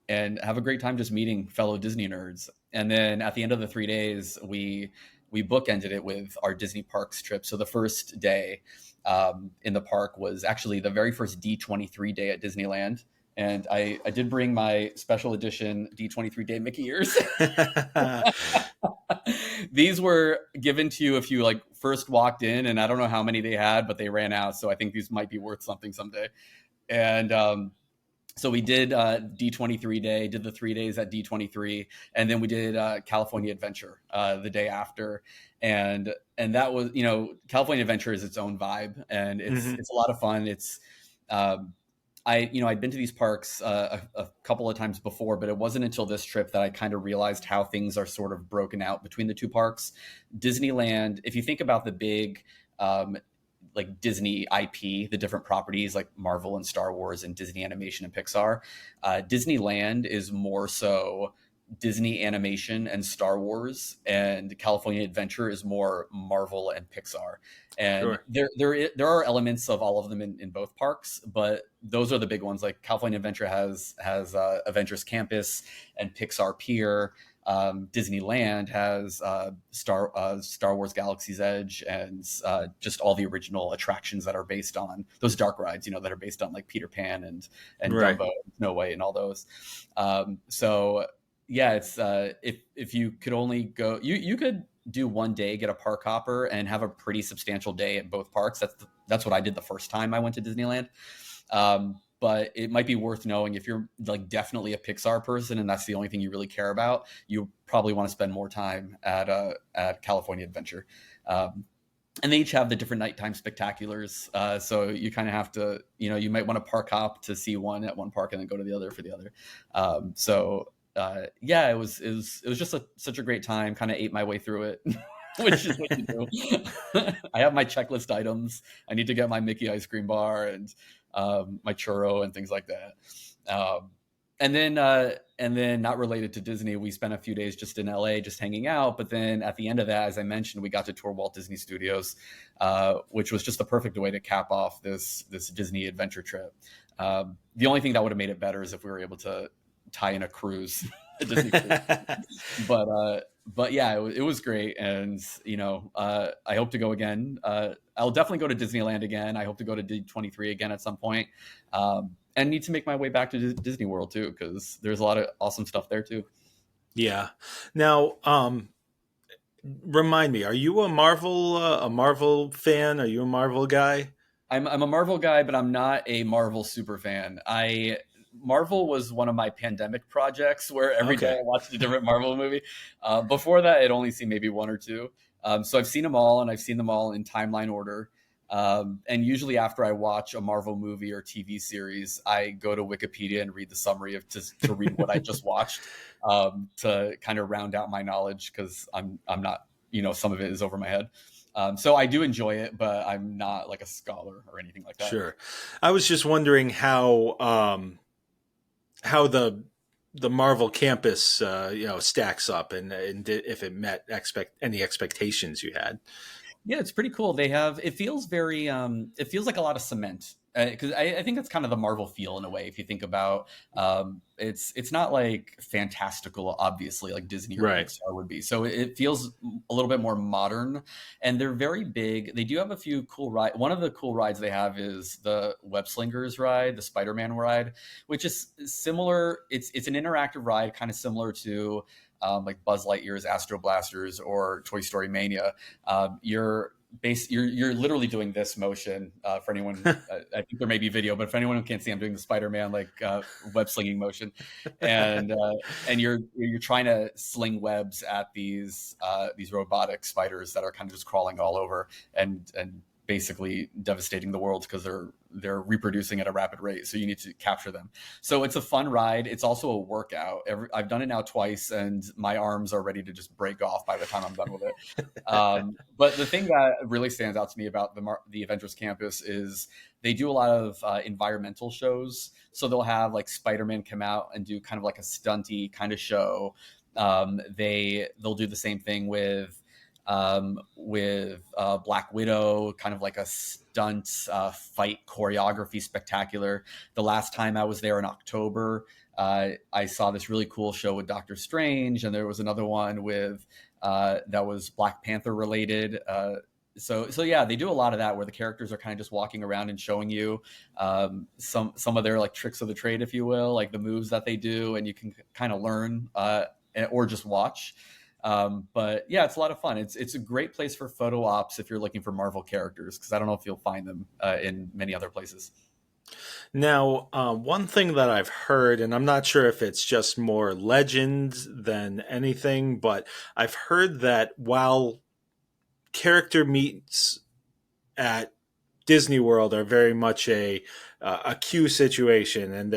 have a great time just meeting fellow Disney nerds. And then at the end of the 3 days, we bookended it with our Disney Parks trip. So the first day in the park was actually the very first D23 day at Disneyland. And I did bring my special edition D23 Day Mickey ears. These were given to you if you first walked in, and I don't know how many they had, but they ran out. So I think these might be worth something someday. And so we did D23 Day, did the 3 days at D23, and then we did California Adventure the day after. And that was, California Adventure is its own vibe, and it's a lot of fun. It's I'd been to these parks a couple of times before, but it wasn't until this trip that I kind of realized how things are sort of broken out between the two parks. Disneyland, if you think about the big Disney IP, the different properties like Marvel and Star Wars and Disney Animation and Pixar, Disneyland is more so Disney Animation and Star Wars, and California Adventure is more Marvel and Pixar. And there are elements of all of them in both parks, but those are the big ones. Like California Adventure has Avengers Campus and Pixar Pier. Disneyland has Star Wars Galaxy's Edge and just all the original attractions that are based on those dark rides, that are based on like Peter Pan and Dumbo, Snow White, and all those. So yeah, it's if you could only go, you could do 1 day, get a park hopper, and have a pretty substantial day at both parks. That's what I did the first time I went to Disneyland. But it might be worth knowing, if you're definitely a Pixar person and that's the only thing you really care about, you probably want to spend more time at California Adventure. And they each have the different nighttime spectaculars. So you kind of have to, you might want to park hop to see one at one park and then go to the other for the other. It was just such a great time. Kind of ate my way through it. Which is what you do. I have my checklist items. I need to get my Mickey ice cream bar and my churro and things like that. And then not related to Disney, we spent a few days just in LA, just hanging out. But then at the end of that, as I mentioned, we got to tour Walt Disney Studios, which was just the perfect way to cap off this Disney adventure trip. The only thing that would have made it better is if we were able to tie in a cruise, a Disney cruise. But yeah, it was great. And, I hope to go again. I'll definitely go to Disneyland again. I hope to go to D23 again at some point. And need to make my way back to Disney World too, because there's a lot of awesome stuff there too. Yeah. Now, remind me, are you a Marvel fan? Are you a Marvel guy? I'm a Marvel guy, but I'm not a Marvel super fan. Marvel was one of my pandemic projects where every day I watched a different Marvel movie. Before that, it only seen maybe one or two. So I've seen them all, and I've seen them all in timeline order. And usually after I watch a Marvel movie or TV series, I go to Wikipedia and read the summary to read what I just watched, to kind of round out my knowledge, because I'm not, some of it is over my head. So I do enjoy it, but I'm not like a scholar or anything like that. Sure. I was just wondering how the Marvel campus, stacks up and if it met any expectations you had. Yeah, it's pretty cool. It feels very, it feels like a lot of cement, because I think that's kind of the Marvel feel in a way. If you think about, it's not like fantastical, obviously, like Disney or Pixar would be. So it feels a little bit more modern, and they're very big. They do have a few cool rides. One of the cool rides they have is the Web Slingers ride, the Spider-Man ride, which is similar. It's an interactive ride, kind of similar to like Buzz Lightyear's Astro Blasters or Toy Story Mania. You're literally doing this motion, for anyone. I think there may be video, but for anyone who can't see, I'm doing the Spider-Man web slinging motion, and you're trying to sling webs at these robotic spiders that are kind of just crawling all over and basically devastating the world because they're reproducing at a rapid rate. So you need to capture them. So it's a fun ride. It's also a workout. I've done it now twice, and my arms are ready to just break off by the time I'm done with it. But the thing that really stands out to me about the Avengers Campus is they do a lot of environmental shows. So they'll have like Spider-Man come out and do kind of like a stunty kind of show. They'll do the same thing with Black Widow, kind of like a stunt fight choreography spectacular. The last time I was there in October, I saw this really cool show with Doctor Strange, and there was another one with that was Black Panther related. So yeah, they do a lot of that where the characters are kind of just walking around and showing you some of their like tricks of the trade, if you will, like the moves that they do, and you can kind of learn or just watch. But yeah, it's a lot of fun. It's a great place for photo ops if you're looking for Marvel characters, because I don't know if you'll find them in many other places. Now, one thing that I've heard, and I'm not sure if it's just more legend than anything, but I've heard that while character meets at Disney World are very much a queue situation, and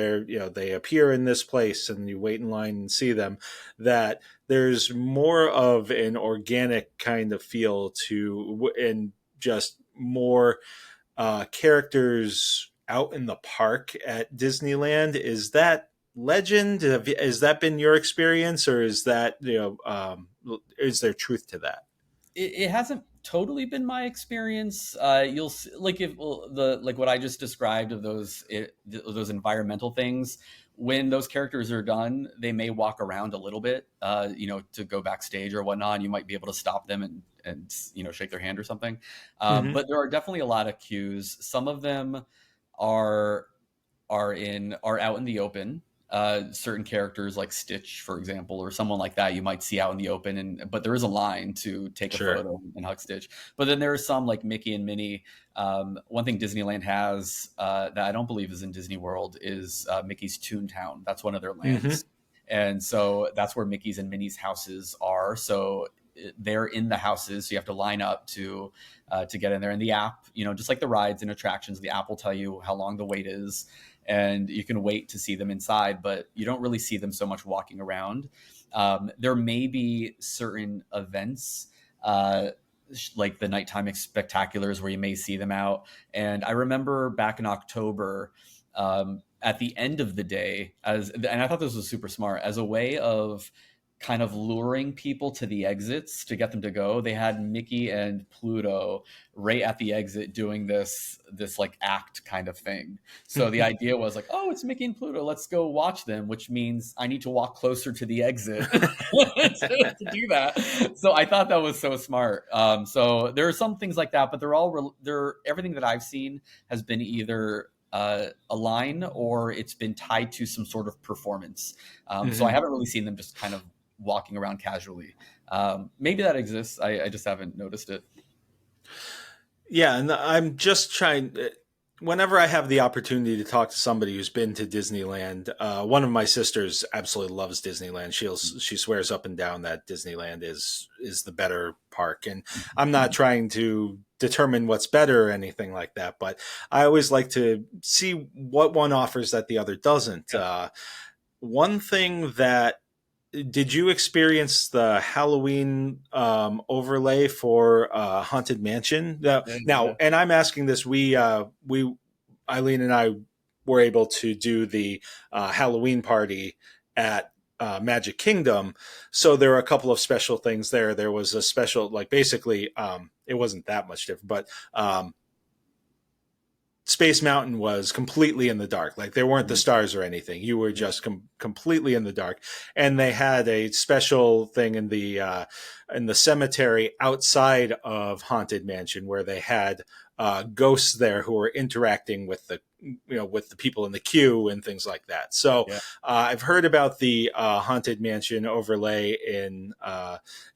they appear in this place and you wait in line and see them, that there's more of an organic kind of feel to, and just more characters out in the park at Disneyland. Is that legend? Has that been your experience, or is that, is there truth to that? It hasn't totally been my experience. You'll see, like what I just described of those environmental things. When those characters are done, they may walk around a little bit, to go backstage or whatnot. And you might be able to stop them and shake their hand or something. But there are definitely a lot of queues. Some of them are out in the open. Certain characters like Stitch, for example, or someone like that, you might see out in the open, but there is a line to take a photo and hug Stitch. But then there are some like Mickey and Minnie. One thing Disneyland has that I don't believe is in Disney World is Mickey's Toontown. That's one of their lands. And so that's where Mickey's and Minnie's houses are. So they're in the houses, so you have to line up to get in there. And the app, just like the rides and attractions, the app will tell you how long the wait is, and you can wait to see them inside, but you don't really see them so much walking around. There may be certain events, like the nighttime spectaculars, where you may see them out. And I remember back in October, at the end of the day, and I thought this was super smart, as a way of kind of luring people to the exits to get them to go. They had Mickey and Pluto right at the exit doing this like act kind of thing. So the idea was like, oh, it's Mickey and Pluto, let's go watch them, which means I need to walk closer to the exit to do that. So I thought that was so smart. So there are some things like that, but they're everything that I've seen has been either a line or it's been tied to some sort of performance. So I haven't really seen them just kind of walking around casually. Maybe that exists. I just haven't noticed it. Yeah, and I'm just trying. Whenever I have the opportunity to talk to somebody who's been to Disneyland, one of my sisters absolutely loves Disneyland. She swears up and down that Disneyland is the better park, and I'm not trying to determine what's better or anything like that, but I always like to see what one offers that the other doesn't. One thing that did you experience the Halloween overlay for Haunted Mansion? Now, and I'm asking this. We Eileen and I were able to do the Halloween party at Magic Kingdom, so there were a couple of special things there. There was a special, like basically, it wasn't that much different, but Space Mountain was completely in the dark. Like there weren't the stars or anything. You were just completely in the dark. And they had a special thing in the cemetery outside of Haunted Mansion where they had ghosts there who were interacting with the people in the queue and things like that. So I've heard about the Haunted Mansion overlay in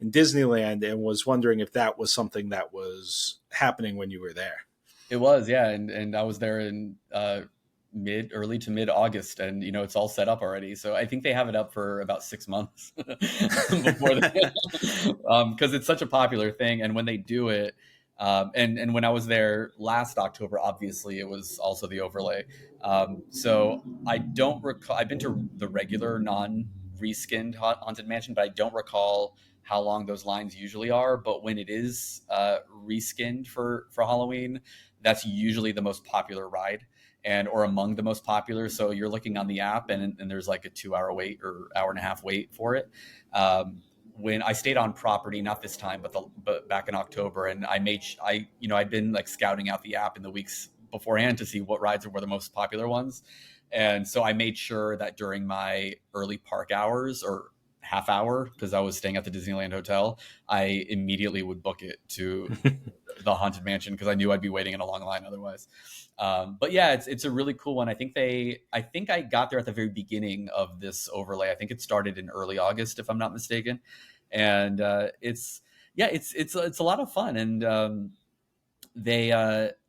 Disneyland and was wondering if that was something that was happening when you were there. It was, yeah, and I was there in early to mid August, and it's all set up already. So I think they have it up for about 6 months before because it's such a popular thing. And when they do it, and when I was there last October, obviously it was also the overlay. So I don't recall. I've been to the regular non-reskinned Haunted Mansion, but I don't recall how long those lines usually are. But when it is reskinned for Halloween, that's usually the most popular ride or among the most popular. So you're looking on the app and there's like a 2-hour wait or hour and a half wait for it. When I stayed on property, not this time, but back in October, and I'd been like scouting out the app in the weeks beforehand to see what rides were the most popular ones. And so I made sure that during my early park hours or half hour, because I was staying at the Disneyland Hotel, I immediately would book it to the Haunted Mansion because I knew I'd be waiting in a long line otherwise. But yeah, it's a really cool one. I think I got there at the very beginning of this overlay. I think it started in early August, if I'm not mistaken. And it's a lot of fun. And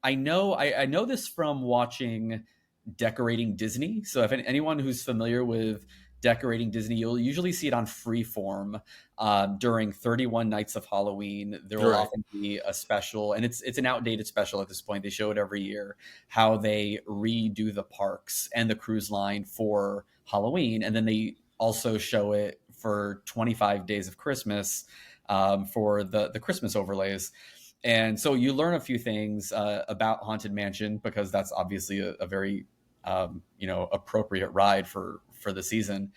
I know this from watching Decorating Disney. So if anyone who's familiar with Decorating Disney, you'll usually see it on Freeform during 31 Nights of Halloween. There will often be a special, and it's an outdated special at this point. They show it every year, how they redo the parks and the cruise line for Halloween, and then they also show it for 25 Days of Christmas for the Christmas overlays. And so you learn a few things about Haunted Mansion because that's obviously a very appropriate ride for the season.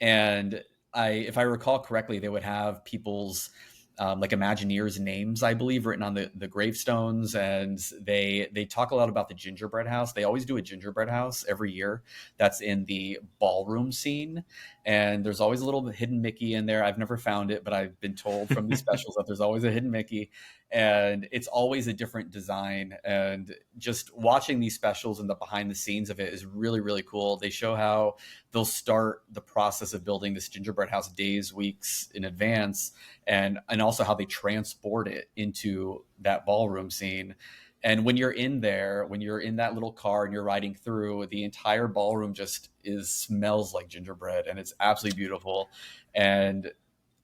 And if I recall correctly, they would have people's like Imagineers' names, I believe, written on the gravestones. And they talk a lot about the gingerbread house. They always do a gingerbread house every year that's in the ballroom scene. And there's always a little hidden Mickey in there. I've never found it, but I've been told from these specials that there's always a hidden Mickey. And it's always a different design. And just watching these specials and the behind the scenes of it is really, really cool. They show how they'll start the process of building this gingerbread house days, weeks in advance, and also how they transport it into that ballroom scene. And when you're in there, when you're in that little car and you're riding through, the entire ballroom just smells like gingerbread, and it's absolutely beautiful. And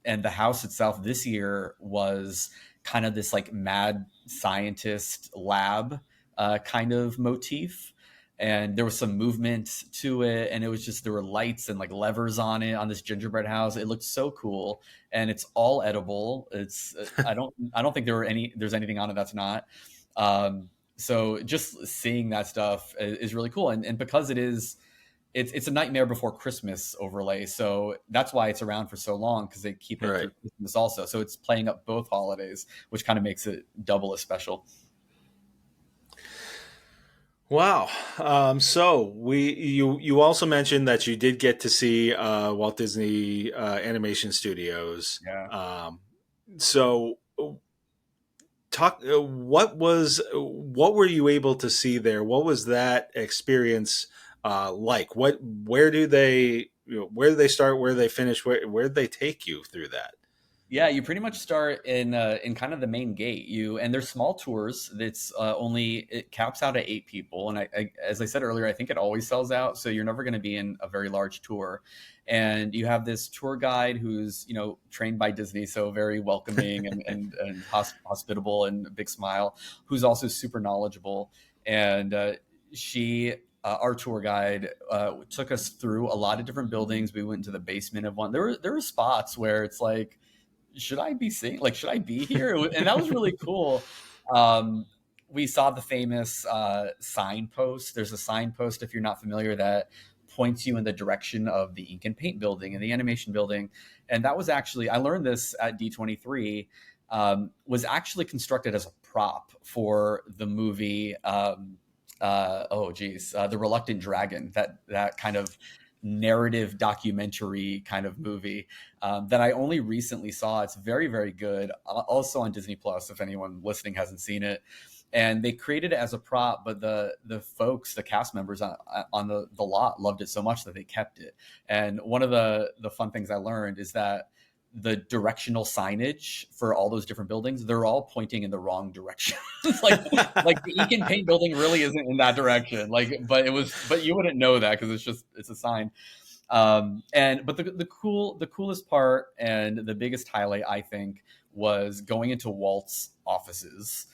the house itself this year was kind of this like mad scientist lab kind of motif. And there was some movement to it, and it was just, there were lights and like levers on it on this gingerbread house. It looked so cool, and it's all edible. It's I don't think there's anything on it that's not. So just seeing that stuff is really cool. And because it's a Nightmare Before Christmas overlay. So that's why it's around for so long, because they keep it through Christmas also. So it's playing up both holidays, which kind of makes it double as special. Wow. So you also mentioned that you did get to see Walt Disney Animation Studios. Yeah. So talk. What were you able to see there? What was that experience like? Where do they start? Where do they finish? Where did they take you through that? Yeah, you pretty much start in kind of the main gate. And there's small tours. That's it caps out at 8 people. And I, as I said earlier, I think it always sells out. So you're never going to be in a very large tour. And you have this tour guide who's, trained by Disney, so very welcoming and hospitable and a big smile, who's also super knowledgeable. And our tour guide took us through a lot of different buildings. We went into the basement of one. There were spots where it's like, should I be seeing? Like, should I be here? And that was really cool. We saw the famous signpost. There's a signpost, if you're not familiar, that points you in the direction of the ink and paint building and the animation building. And that was actually, I learned this at D23, was actually constructed as a prop for the movie, The Reluctant Dragon, that kind of narrative documentary kind of movie that I only recently saw. It's very, very good. Also on Disney Plus, if anyone listening hasn't seen it. And they created it as a prop, but the folks, the cast members on the lot loved it so much that they kept it. And one of the fun things I learned is that the directional signage for all those different buildings, they're all pointing in the wrong direction. like the ink and paint building really isn't in that direction. But you wouldn't know that because it's a sign. But the coolest part and the biggest highlight, I think, was going into Walt's offices.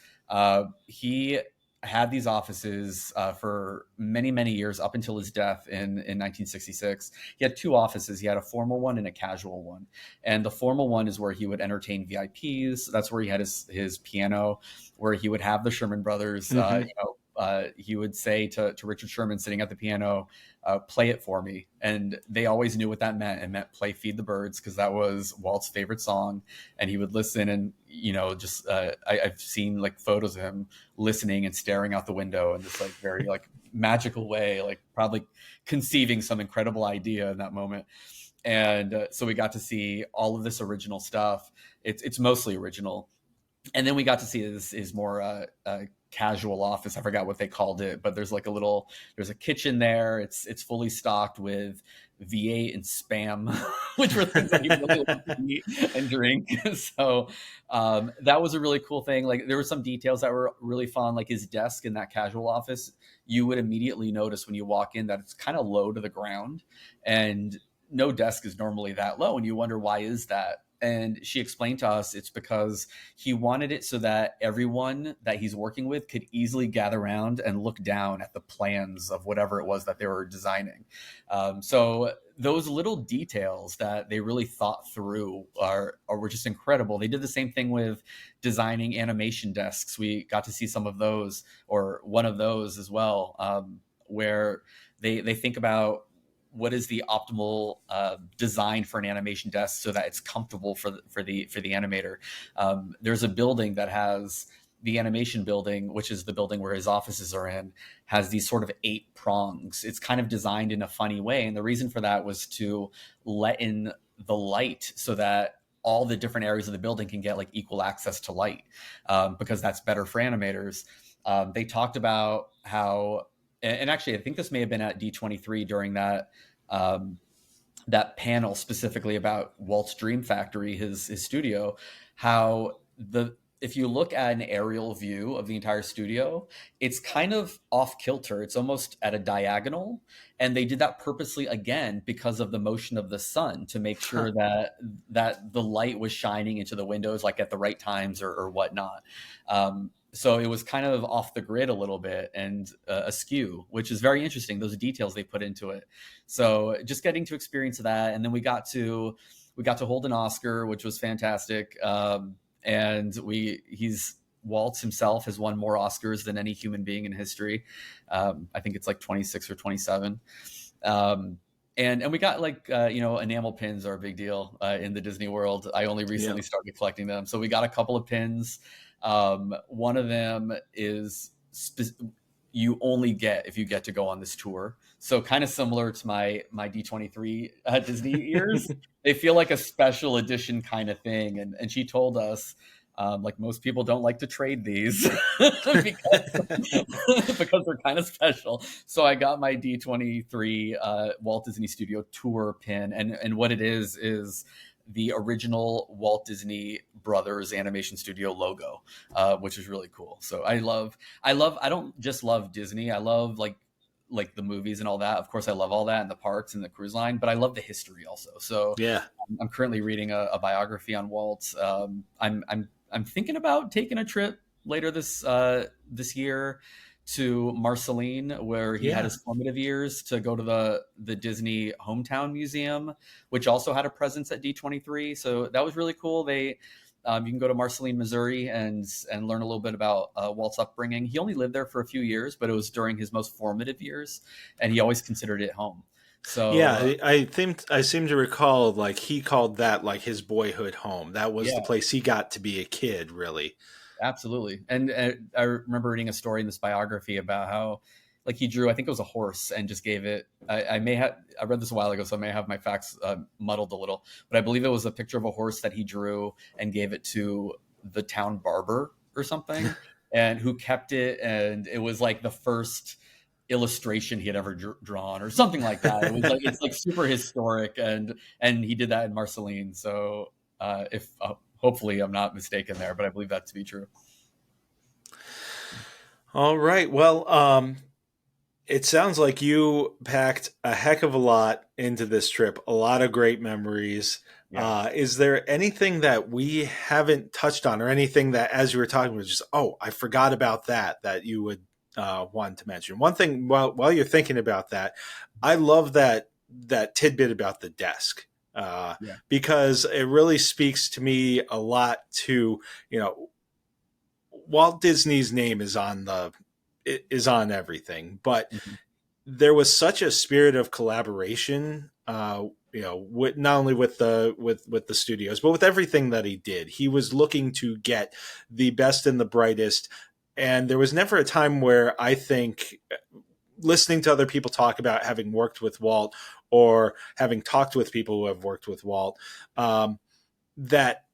He had these offices for many, many years up until his death in 1966. He had 2 offices. He had a formal one and a casual one. And the formal one is where he would entertain VIPs. That's where he had his piano, where he would have the Sherman Brothers. He would say to Richard Sherman sitting at the piano, play it for me. And they always knew what that meant. It meant play Feed the Birds, because that was Walt's favorite song. And he would listen and, I've seen like photos of him listening and staring out the window in this like very like magical way, like probably conceiving some incredible idea in that moment. And so we got to see all of this original stuff. It's mostly original. And then we got to see his more casual office. I forgot what they called it, but there's a kitchen there. It's fully stocked with V8 and Spam, which were things that you really love to eat and drink. So that was a really cool thing. Like there were some details that were really fun, like his desk in that casual office. You would immediately notice when you walk in that it's kind of low to the ground, and no desk is normally that low. And you wonder, why is that? And she explained to us it's because he wanted it so that everyone that he's working with could easily gather around and look down at the plans of whatever it was that they were designing. So those little details that they really thought through were just incredible. They did the same thing with designing animation desks. We got to see some of those, or one of those as well, where they think about what is the optimal design for an animation desk so that it's comfortable for the animator. There's a building that has the animation building, which is the building where his offices are in, has these sort of 8 prongs. It's kind of designed in a funny way. And the reason for that was to let in the light so that all the different areas of the building can get like equal access to light, because that's better for animators. They talked about how, and actually, I think this may have been at D23 during that panel specifically about Walt's Dream Factory, his studio, how if you look at an aerial view of the entire studio, it's kind of off kilter. It's almost at a diagonal. And they did that purposely, again, because of the motion of the sun, to make sure that the light was shining into the windows like at the right times or whatnot. So it was kind of off the grid a little bit and askew, which is very interesting, those details they put into it. So just getting to experience that. And then we got to hold an Oscar, which was fantastic. And he's Walt himself has won more Oscars than any human being in history. I think it's like 26 or 27. And we got like, enamel pins are a big deal in the Disney world. I only recently started collecting them. So we got a couple of pins. One of them is you only get if you get to go on this tour. So kind of similar to my D23 Disney ears. They feel like a special edition kind of thing. And she told us, like most people don't like to trade these because they're kind of special. So I got my D23 Walt Disney Studio tour pin. And what it is the original Walt Disney Brothers Animation Studio logo, which is really cool. So I don't just love Disney. I love like the movies and all that. Of course, I love all that and the parks and the cruise line, but I love the history also. So yeah, I'm currently reading a biography on Walt. I'm thinking about taking a trip later this year to Marceline, where he had his formative years, to go to the Disney Hometown Museum, which also had a presence at D23. So that was really cool. You can go to Marceline, Missouri, and learn a little bit about Walt's upbringing. He only lived there for a few years, but it was during his most formative years, and he always considered it home. So I think I seem to recall like he called that like his boyhood home. That was the place he got to be a kid, really. Absolutely. And I remember reading a story in this biography about how like he drew, I think it was a horse, and just gave it, I read this a while ago, so I may have my facts muddled a little, but I believe it was a picture of a horse that he drew and gave it to the town barber or something, and who kept it. And it was like the first illustration he had ever drawn or something like that. It was like, it's like super historic, and he did that in Marceline. So hopefully I'm not mistaken there, but I believe that to be true. All right. Well, it sounds like you packed a heck of a lot into this trip, a lot of great memories. Yeah. Is there anything that we haven't touched on, or anything that, as you were talking, was just, I forgot about that you would want to mention? One thing, while you're thinking about that, I love that tidbit about the desk. Because it really speaks to me a lot to, Walt Disney's name is on everything, but there was such a spirit of collaboration, with not only with the studios, but with everything that he did. He was looking to get the best and the brightest. And there was never a time where I think, listening to other people talk about having worked with Walt, or having talked with people who have worked with Walt, that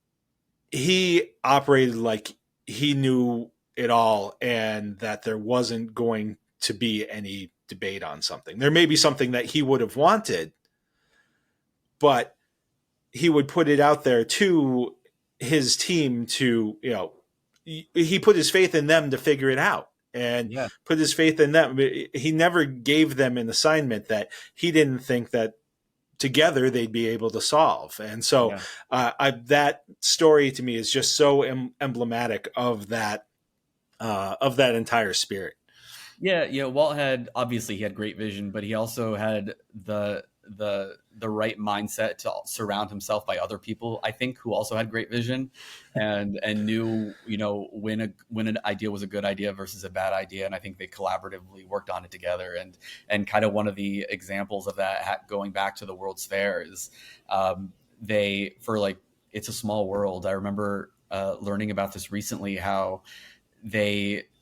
he operated like he knew it all, and that there wasn't going to be any debate on something. There may be something that he would have wanted, but he would put it out there to his team to, he put his faith in them to figure it out. And put his faith in them. He never gave them an assignment that he didn't think that together they'd be able to solve. And so that story to me is just so emblematic of that entire spirit. Yeah, Walt had great vision, but he also had the right mindset to surround himself by other people, I think, who also had great vision and knew, when an idea was a good idea versus a bad idea. And I think they collaboratively worked on it together. And kind of one of the examples of that, going back to the World's Fair, is It's a Small World. I remember learning about this recently, how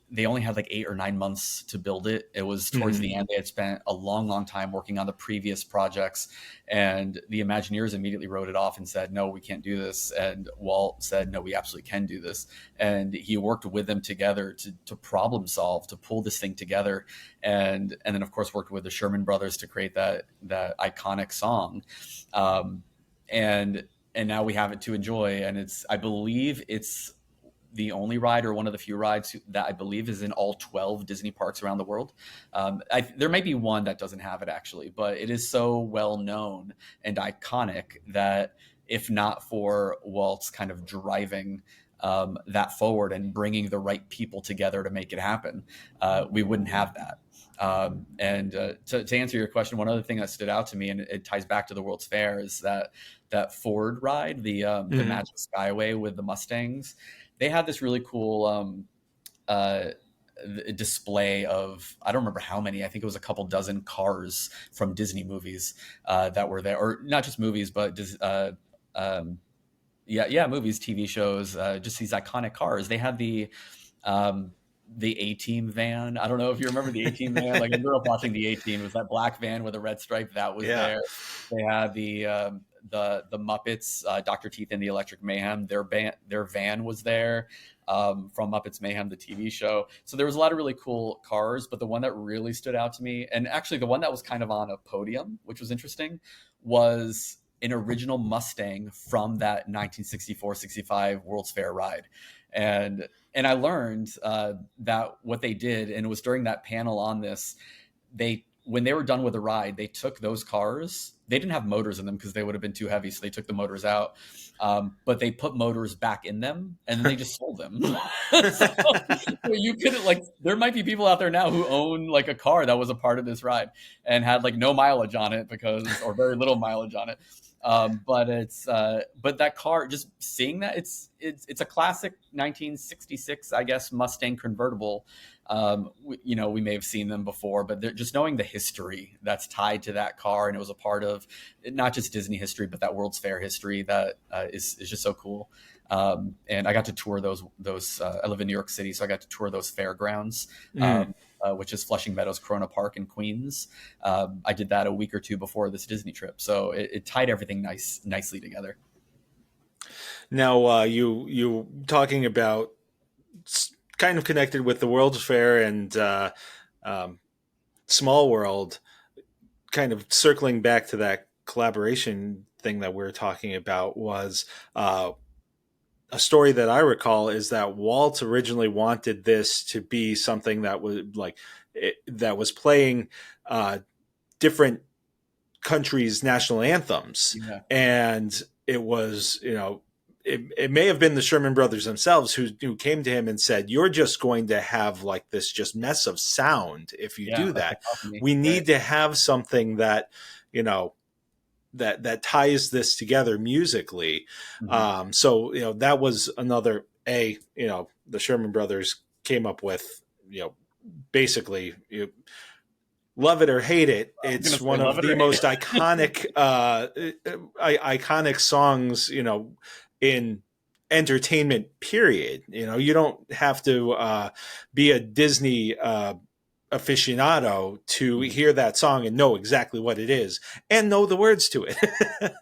they only had like 8 or 9 months to build it. It was towards the end. They had spent a long time working on the previous projects, and the Imagineers immediately wrote it off and said, no, we can't do this. And Walt said, no, we absolutely can do this. And he worked with them together to problem solve, to pull this thing together. And then of course worked with the Sherman Brothers to create that iconic song. And now we have it to enjoy. And I believe it's the only ride, or one of the few rides that I believe is in all 12 Disney parks around the world. There may be one that doesn't have it actually, but it is so well known and iconic that if not for Walt's kind of driving that forward and bringing the right people together to make it happen, we wouldn't have that. To answer your question, one other thing that stood out to me, and it ties back to the World's Fair, is that Ford ride, the Magic Skyway with the Mustangs. they had this really cool display of, I don't remember how many, I think it was a couple dozen cars from Disney movies that were there, or not just movies, but movies, TV shows, just these iconic cars. They had the A-Team van. I don't know if you remember the A-Team van. Like, I grew up watching the A-Team. It was that black van with a red stripe that was there. They had the Muppets, Dr. Teeth and the Electric Mayhem. Their van was there from Muppets Mayhem, the TV show. So there was a lot of really cool cars, but the one that really stood out to me, and actually the one that was kind of on a podium, which was interesting, was an original Mustang from that 1964-65 World's Fair ride. And I learned that what they did, and it was during that panel on this, when they were done with the ride, they took those cars. They didn't have motors in them because they would have been too heavy, so they took the motors out. But they put motors back in them, and then they just sold them. so you could, like, there might be people out there now who own like a car that was a part of this ride and had like no mileage on it or very little mileage on it. But that car, just seeing that, it's a classic 1966, I guess, Mustang convertible. We may have seen them before, but just knowing the history that's tied to that car, and it was a part of not just Disney history, but that World's Fair history that is just so cool. And I got to tour those. I live in New York City, so I got to tour those fairgrounds. Which is Flushing Meadows Corona Park in Queens. I did that a week or two before this Disney trip, so it tied everything nicely together. Now, you talking about kind of connected with the World's Fair and Small World, kind of circling back to that collaboration thing that we were talking about, was a story that I recall is that Walt originally wanted this to be something that was that was playing different countries' national anthems. Yeah. And it was, it may have been the Sherman Brothers themselves who came to him and said, "You're just going to have like this just mess of sound if you do that. We need to have something that, that ties this together musically." Mm-hmm. So, that was another, the Sherman Brothers came up with, basically, love it or hate it. It's one of the most iconic, iconic songs, in entertainment period. You don't have to be a Disney aficionado to hear that song and know exactly what it is and know the words to it.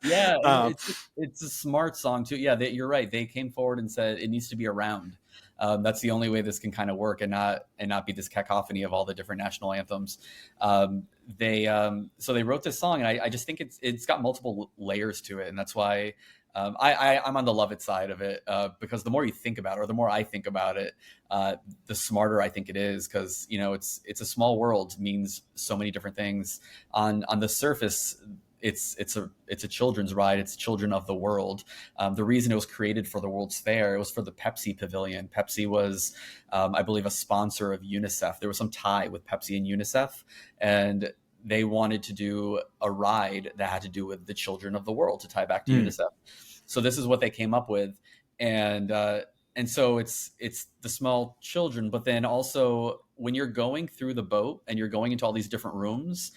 Yeah, it's a smart song too. Yeah, you're right. They came forward and said it needs to be around. That's the only way this can kind of work and not be this cacophony of all the different national anthems. So they wrote this song, and I just think it's got multiple layers to it, and that's why I'm on the love it side of it, because the more you think about it, or the more I think about it, the smarter I think it is, because it's a small world means so many different things. On the surface, it's a children's ride. It's children of the world. The reason it was created for the World's Fair, it was for the Pepsi Pavilion. Pepsi was, I believe, a sponsor of UNICEF. There was some tie with Pepsi and UNICEF, and they wanted to do a ride that had to do with the children of the world to tie back to UNICEF. So this is what they came up with. And so it's the small children, but then also when you're going through the boat and you're going into all these different rooms,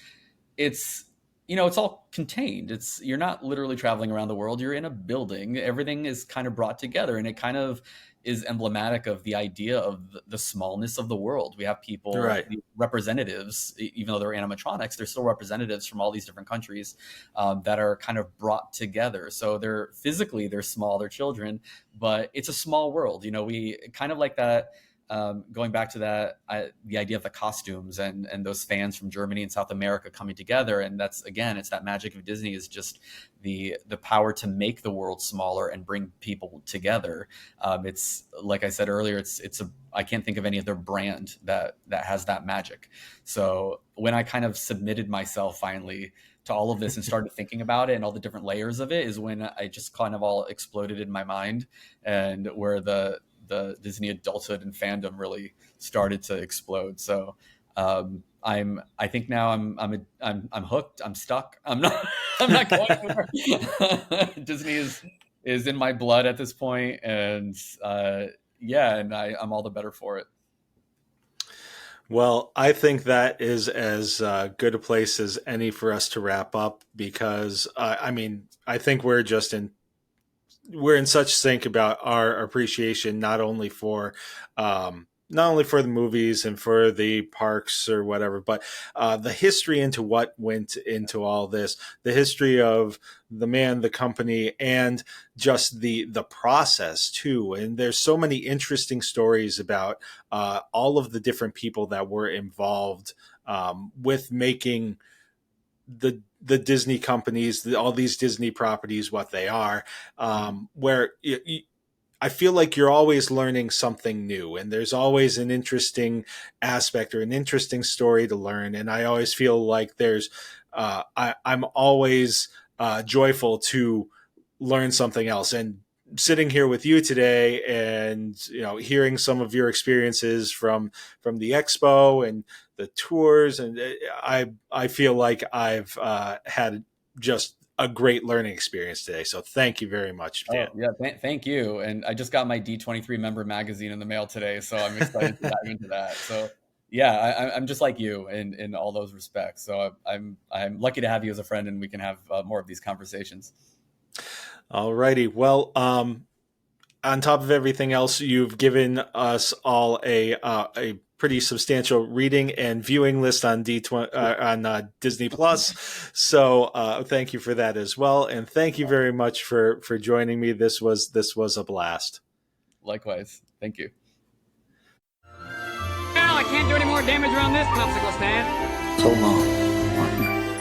it's all contained. You're not literally traveling around the world. You're in a building. Everything is kind of brought together, and it kind of is emblematic of the idea of the smallness of the world. We have people, right, representatives, even though they're animatronics, they're still representatives from all these different countries that are kind of brought together. So they're small, they're children, but it's a small world. We kind of like that. Going back to that, the idea of the costumes and those fans from Germany and South America coming together. And that's, again, it's that magic of Disney, is just the power to make the world smaller and bring people together. It's, like I said earlier, I can't think of any other brand that has that magic. So when I kind of submitted myself finally to all of this and started thinking about it and all the different layers of it, is when I just kind of all exploded in my mind, and where the Disney adulthood and fandom really started to explode. So I think now I'm hooked. I'm stuck. I'm not going anywhere. Disney is in my blood at this point, and yeah, and I'm all the better for it. Well, I think that is as good a place as any for us to wrap up, because I mean, I think we're in such sync about our appreciation, not only for the movies and for the parks or whatever, but the history into what went into all this, the history of the man, the company, and just the process too. And there's so many interesting stories about all of the different people that were involved with making the Disney companies, all these Disney properties, what they are, where I feel like you're always learning something new, and there's always an interesting aspect or an interesting story to learn. And I always feel like I'm always joyful to learn something else. And sitting here with you today, and hearing some of your experiences from the expo and the tours, and I feel like I've had just a great learning experience today. So thank you very much, Dan. Oh, yeah, thank you. And I just got my D23 member magazine in the mail today, so I'm excited to dive into that. So yeah, I'm just like you in all those respects. So I'm lucky to have you as a friend, and we can have more of these conversations. All righty. Well, on top of everything else, you've given us all a pretty substantial reading and viewing list on Disney Plus. So thank you for that as well, and thank you very much for joining me. This was a blast. Likewise, thank you. Now I can't do any more damage around this popsicle stand. So long, partner.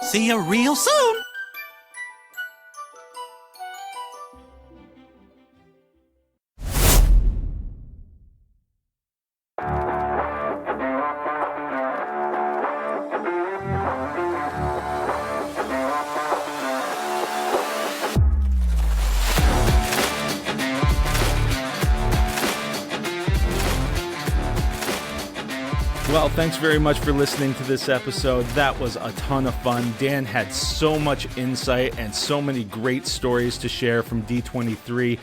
See you real soon. Well, thanks very much for listening to this episode. That was a ton of fun. Dan had so much insight and so many great stories to share from D23.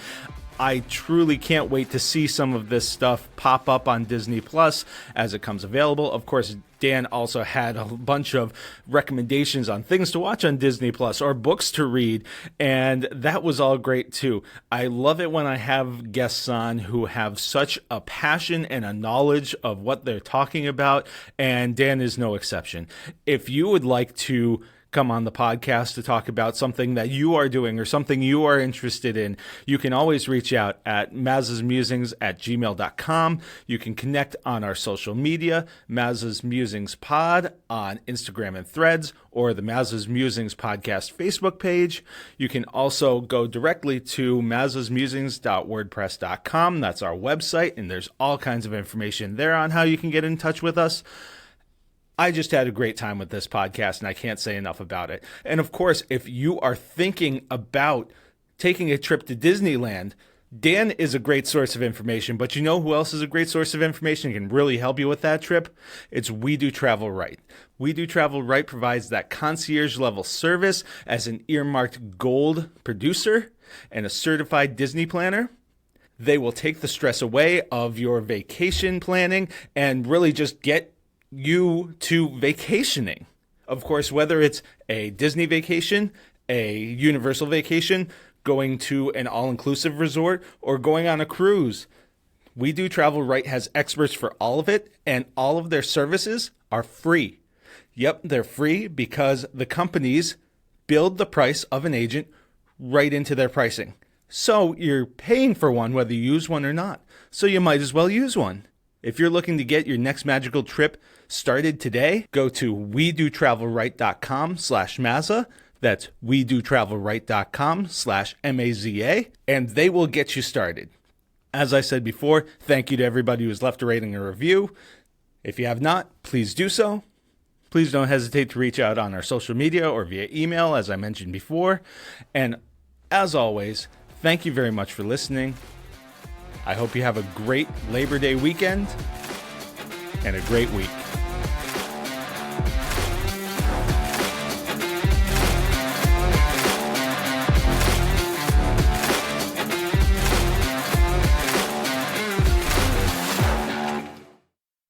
I truly can't wait to see some of this stuff pop up on Disney Plus as it comes available. Of course, Dan also had a bunch of recommendations on things to watch on Disney Plus or books to read, and that was all great too. I love it when I have guests on who have such a passion and a knowledge of what they're talking about, and Dan is no exception. If you would like to come on the podcast to talk about something that you are doing or something you are interested in, you can always reach out at mazasmusings@gmail.com. You can connect on our social media, Mazas Musings Pod on Instagram and Threads, or the Mazas Musings Podcast Facebook page. You can also go directly to mazasmusings.wordpress.com. That's our website, and there's all kinds of information there on how you can get in touch with us. I just had a great time with this podcast, and I can't say enough about it. And of course, if you are thinking about taking a trip to Disneyland, Dan is a great source of information, but you know who else is a great source of information and can really help you with that trip? It's We Do Travel Right. We Do Travel Right provides that concierge level service as an earmarked gold producer and a certified Disney planner. They will take the stress away of your vacation planning and really just get you to vacationing. Of course, whether it's a Disney vacation, a Universal vacation, going to an all-inclusive resort, or going on a cruise, We Do Travel Right has experts for all of it, and all of their services are free. Yep, they're free because the companies build the price of an agent right into their pricing. So you're paying for one whether you use one or not. So you might as well use one. If you're looking to get your next magical trip started today, go to wedotravelright.com/Maza. That's wedotravelright.com/MAZA, and they will get you started. As I said before, thank you to everybody who's left a rating and review. If you have not, please do so. Please don't hesitate to reach out on our social media or via email, as I mentioned before. And as always, thank you very much for listening. I hope you have a great Labor Day weekend and a great week.